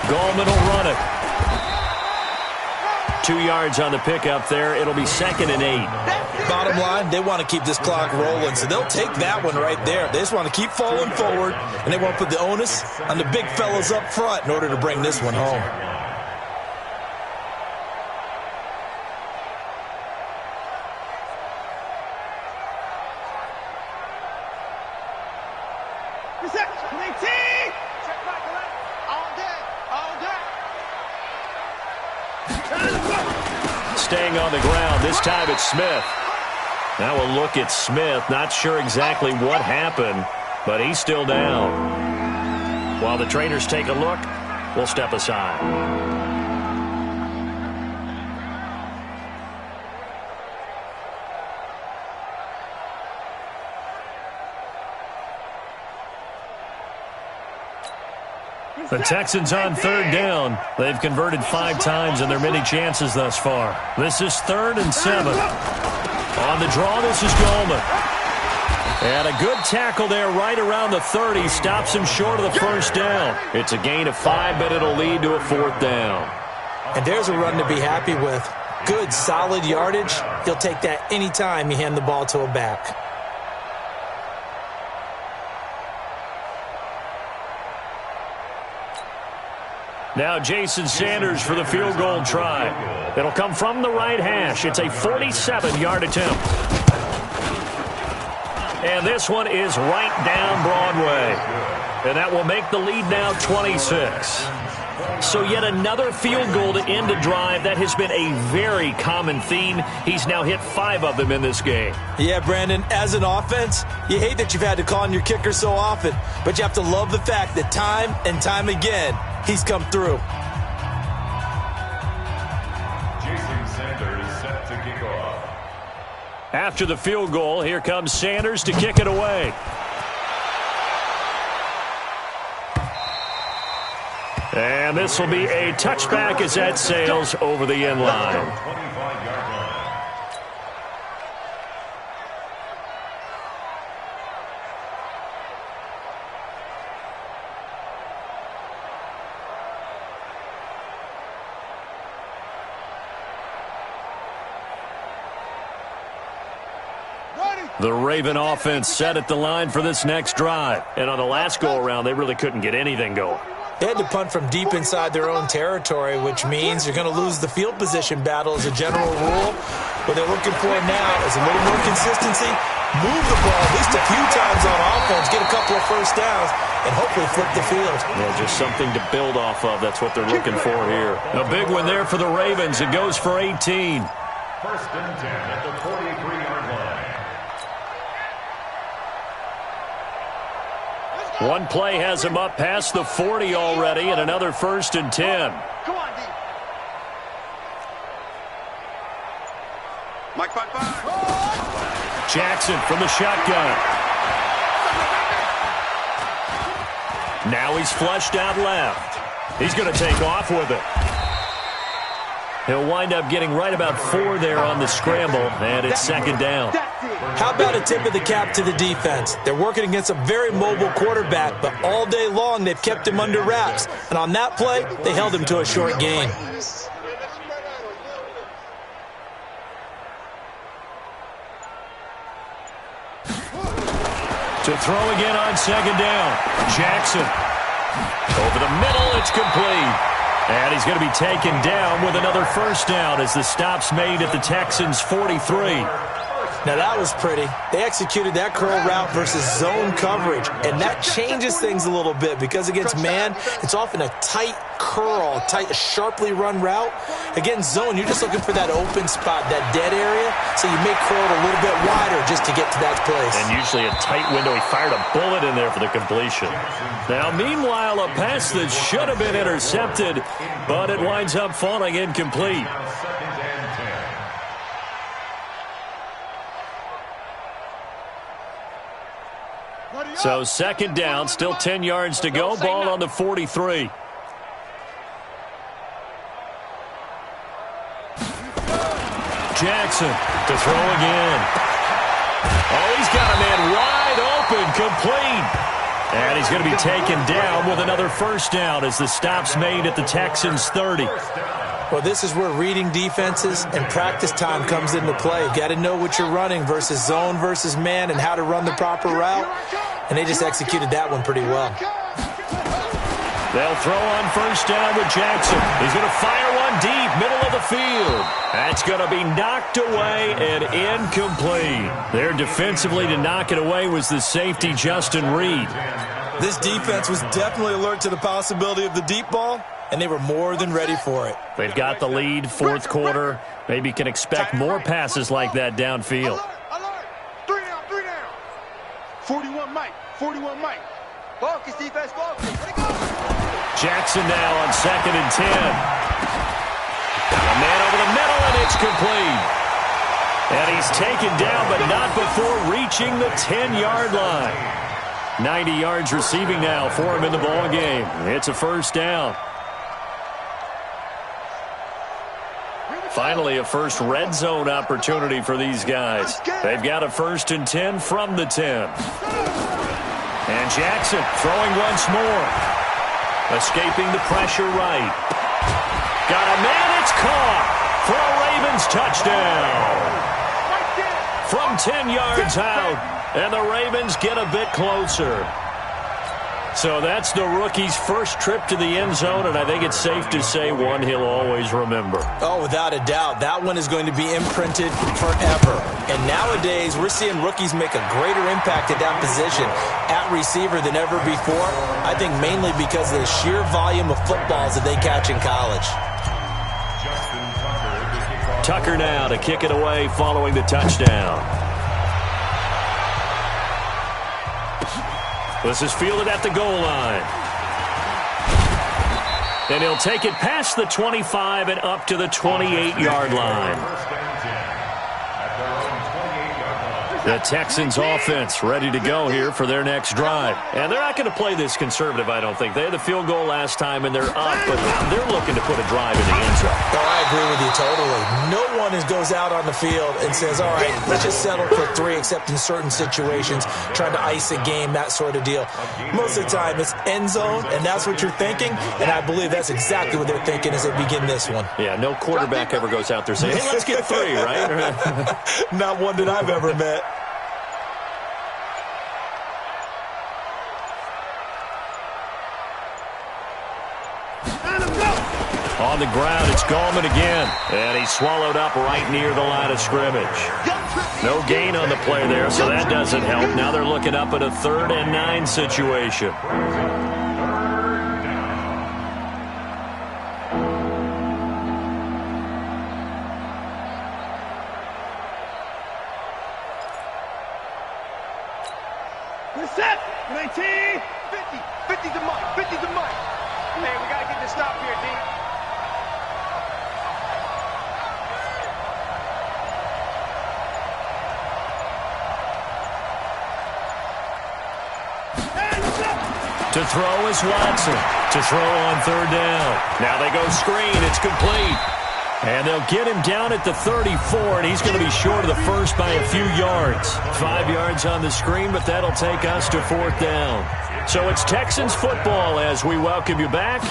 Gallman will run it. 2 yards on the pickup there. It'll be 2nd and 8. Bottom line, they want to keep this clock rolling, so they'll take that one right there. They just want to keep falling forward, and they want to put the onus on the big fellas up front in order to bring this one home. Staying on the ground, this time it's Smith. Now we'll look at Smith. Not sure exactly what happened, but he's still down. While the trainers take a look, we'll step aside. The Texans on 3rd down. They've converted 5 times in their many chances thus far. This is 3rd and 7. On the draw, this is Gallman. And a good tackle there right around the 30. Stops him short of the 1st down. It's a gain of 5, but it'll lead to a 4th down. And there's a run to be happy with. Good, solid yardage. He'll take that anytime you hand the ball to a back. Now Jason Sanders for the field goal try. It'll come from the right hash. It's a 47-yard attempt. And this one is right down Broadway. And that will make the lead now 26. So yet another field goal to end a drive. That has been a very common theme. He's now hit 5 of them in this game. Yeah, Brandon, as an offense, you hate that you've had to call on your kicker so often, but you have to love the fact that time and time again, he's come through. Jason Sanders set to kick off. After the field goal, here comes Sanders to kick it away. And this will be a touchback as that sails over the end line. 25-yard line. The Raven offense set at the line for this next drive. And on the last go-around, they really couldn't get anything going. They had to punt from deep inside their own territory, which means you're going to lose the field position battle as a general rule. What they're looking for now is a little more consistency, move the ball at least a few times on offense, get a couple of 1st downs, and hopefully flip the field. Yeah, just something to build off of. That's what they're looking for here. A big one there for the Ravens. It goes for 18. 1st and 10 at the 43-yard line. One play has him up past the 40 already, and another 1st and 10. Come on, D. Mike 5-5. Jackson from the shotgun. Now he's flushed out left. He's going to take off with it. He'll wind up getting right about 4 there on the scramble, and it's 2nd down. How about a tip of the cap to the defense? They're working against a very mobile quarterback, but all day long they've kept him under wraps. And on that play, they held him to a short gain. To throw again on 2nd down. Jackson. Over the middle, it's complete. And he's going to be taken down with another 1st down as the stop's made at the Texans' 43. Now that was pretty. They executed that curl route versus zone coverage, and that changes things a little bit because against man, it's often a tight curl, sharply run route. Against zone, you're just looking for that open spot, that dead area, so you may curl it a little bit wider just to get to that place. And usually a tight window. He fired a bullet in there for the completion. Now, meanwhile, a pass that should have been intercepted, but it winds up falling incomplete. So 2nd down, still 10 yards to go. Ball on the 43. Jackson to throw again. Oh, he's got a man wide open, complete. And he's going to be taken down with another 1st down as the stop's made at the Texans' 30. Well, this is where reading defenses and practice time comes into play. You've got to know what you're running versus zone versus man and how to run the proper route. And they just executed that one pretty well. They'll throw on 1st down with Jackson. He's going to fire one deep, middle of the field. That's going to be knocked away and incomplete. There defensively to knock it away was the safety, Justin Reed. This defense was definitely alert to the possibility of the deep ball, and they were more than ready for it. They've got the lead, 4th quarter. Maybe can expect more passes like that downfield. Alert. 3 down, 3 down. 41 Mike, 41 Mike. Focus, defense, focus. Let it go. Jackson now on 2nd and 10. A man over the middle, and it's complete. And he's taken down, but not before reaching the 10-yard line. 90 yards receiving now for him in the ball game. It's a 1st down. Finally, a first red zone opportunity for these guys. They've got a 1st and 10 from the 10. And Jackson throwing once more. Escaping the pressure right. Got a man, it's caught for a Ravens touchdown. From 10 yards out. And the Ravens get a bit closer. So that's the rookie's first trip to the end zone, and I think it's safe to say one he'll always remember. Oh, without a doubt. That one is going to be imprinted forever. And nowadays, we're seeing rookies make a greater impact at that position at receiver than ever before. I think mainly because of the sheer volume of footballs that they catch in college. Tucker now to kick it away following the touchdown. This is fielded at the goal line. And he'll take it past the 25 and up to the 28-yard line. The Texans offense ready to go here for their next drive. And they're not going to play this conservative, I don't think. They had the field goal last time, and they're up, but they're looking to put a drive in the end zone. Oh, I agree with you totally. No one goes out on the field and says, all right, let's just settle for 3, except in certain situations, trying to ice a game, that sort of deal. Most of the time, it's end zone, and that's what you're thinking, and I believe that's exactly what they're thinking as they begin this one. Yeah, no quarterback ever goes out there saying, hey, let's get 3, right? Not one that I've ever met. On the ground, it's Gallman again. And he's swallowed up right near the line of scrimmage. No gain on the play there, so that doesn't help. Now they're looking up at a 3rd and 9 situation. Set. 19, To throw is Watson. To throw on third down. Now they go screen. It's complete. And they'll get him down at the 34, and he's going to be short of the first by a few yards. 5 yards on the screen, but that'll take us to fourth down. So it's Texans football as we welcome you back.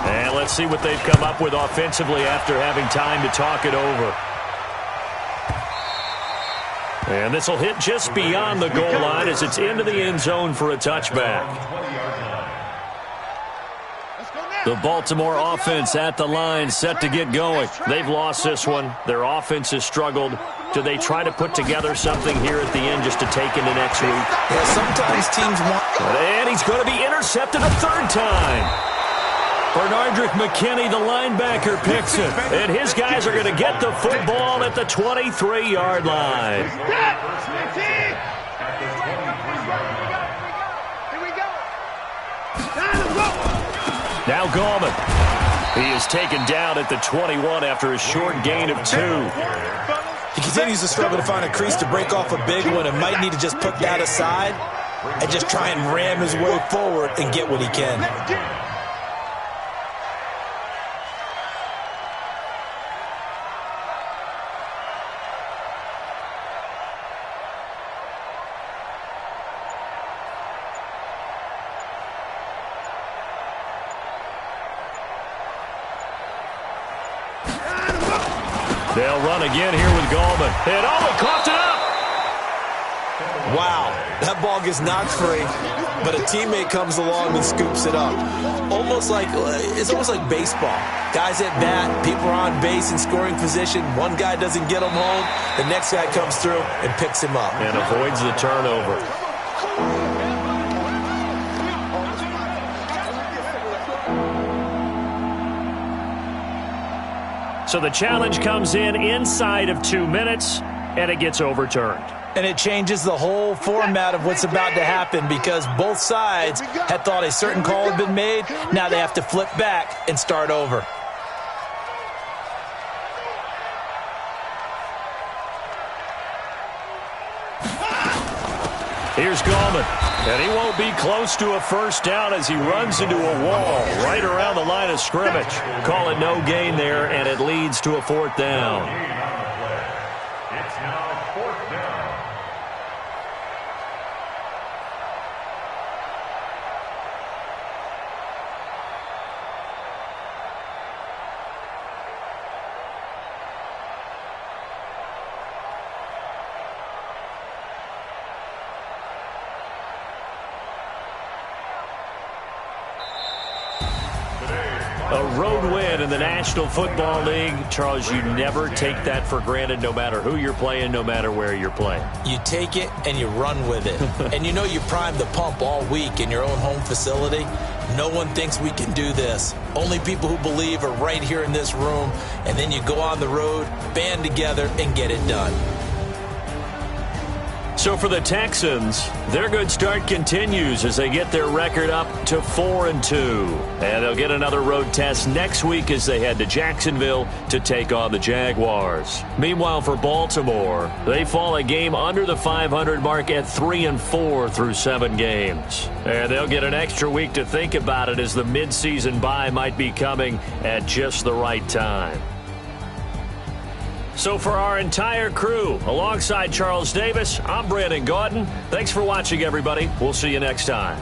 And let's see what they've come up with offensively after having time to talk it over. And this will hit just beyond the goal line as it's into the end zone for a touchback. The Baltimore offense at the line, set to get going. They've lost this one. Their offense has struggled. Do they try to put together something here at the end just to take into next week? Yeah, sometimes teams want... And he's going to be intercepted a third time. Bernardrick McKinney, the linebacker, picks it. And his guys are going to get the football at the 23-yard line. Now Gallman. He is taken down at the 21 after a short gain of 2. He continues to struggle to find a crease to break off a big one and might need to just put that aside and just try and ram his way forward and get what he can. They'll run again here with Gallman. And he coughed it up. Wow, that ball gets knocked free, but a teammate comes along and scoops it up. It's almost like baseball. Guys at bat, people are on base in scoring position. One guy doesn't get him home. The next guy comes through and picks him up. And avoids the turnover. So the challenge comes in inside of 2 minutes, and it gets overturned. And it changes the whole format of what's about to happen because both sides had thought a certain call had been made. Now they have to flip back and start over. Here's Gallman, and he won't be close to a first down as he runs into a wall right around the line of scrimmage. Call it no gain there, and it leads to a fourth down. It's now fourth down. A road win in the National Football League. Charles, you never take that for granted no matter who you're playing, no matter where you're playing. You take it and you run with it. And you know you primed the pump all week in your own home facility. No one thinks we can do this. Only people who believe are right here in this room. And then you go on the road, band together, and get it done. So for the Texans, their good start continues as they get their record up to 4-2. And they'll get another road test next week as they head to Jacksonville to take on the Jaguars. Meanwhile, for Baltimore, they fall a game under the 500 mark at 3-4 through 7 games. And they'll get an extra week to think about it as the midseason bye might be coming at just the right time. So for our entire crew, alongside Charles Davis, I'm Brandon Gaudin. Thanks for watching, everybody. We'll see you next time.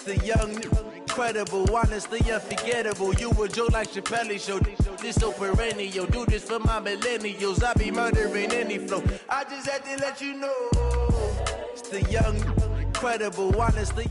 the young, incredible, honestly unforgettable. You a joke like Chappelle Show. This so perennial. Do this for my millennials. I be murdering any flow. I just had to let you know. It's the young, incredible, honestly.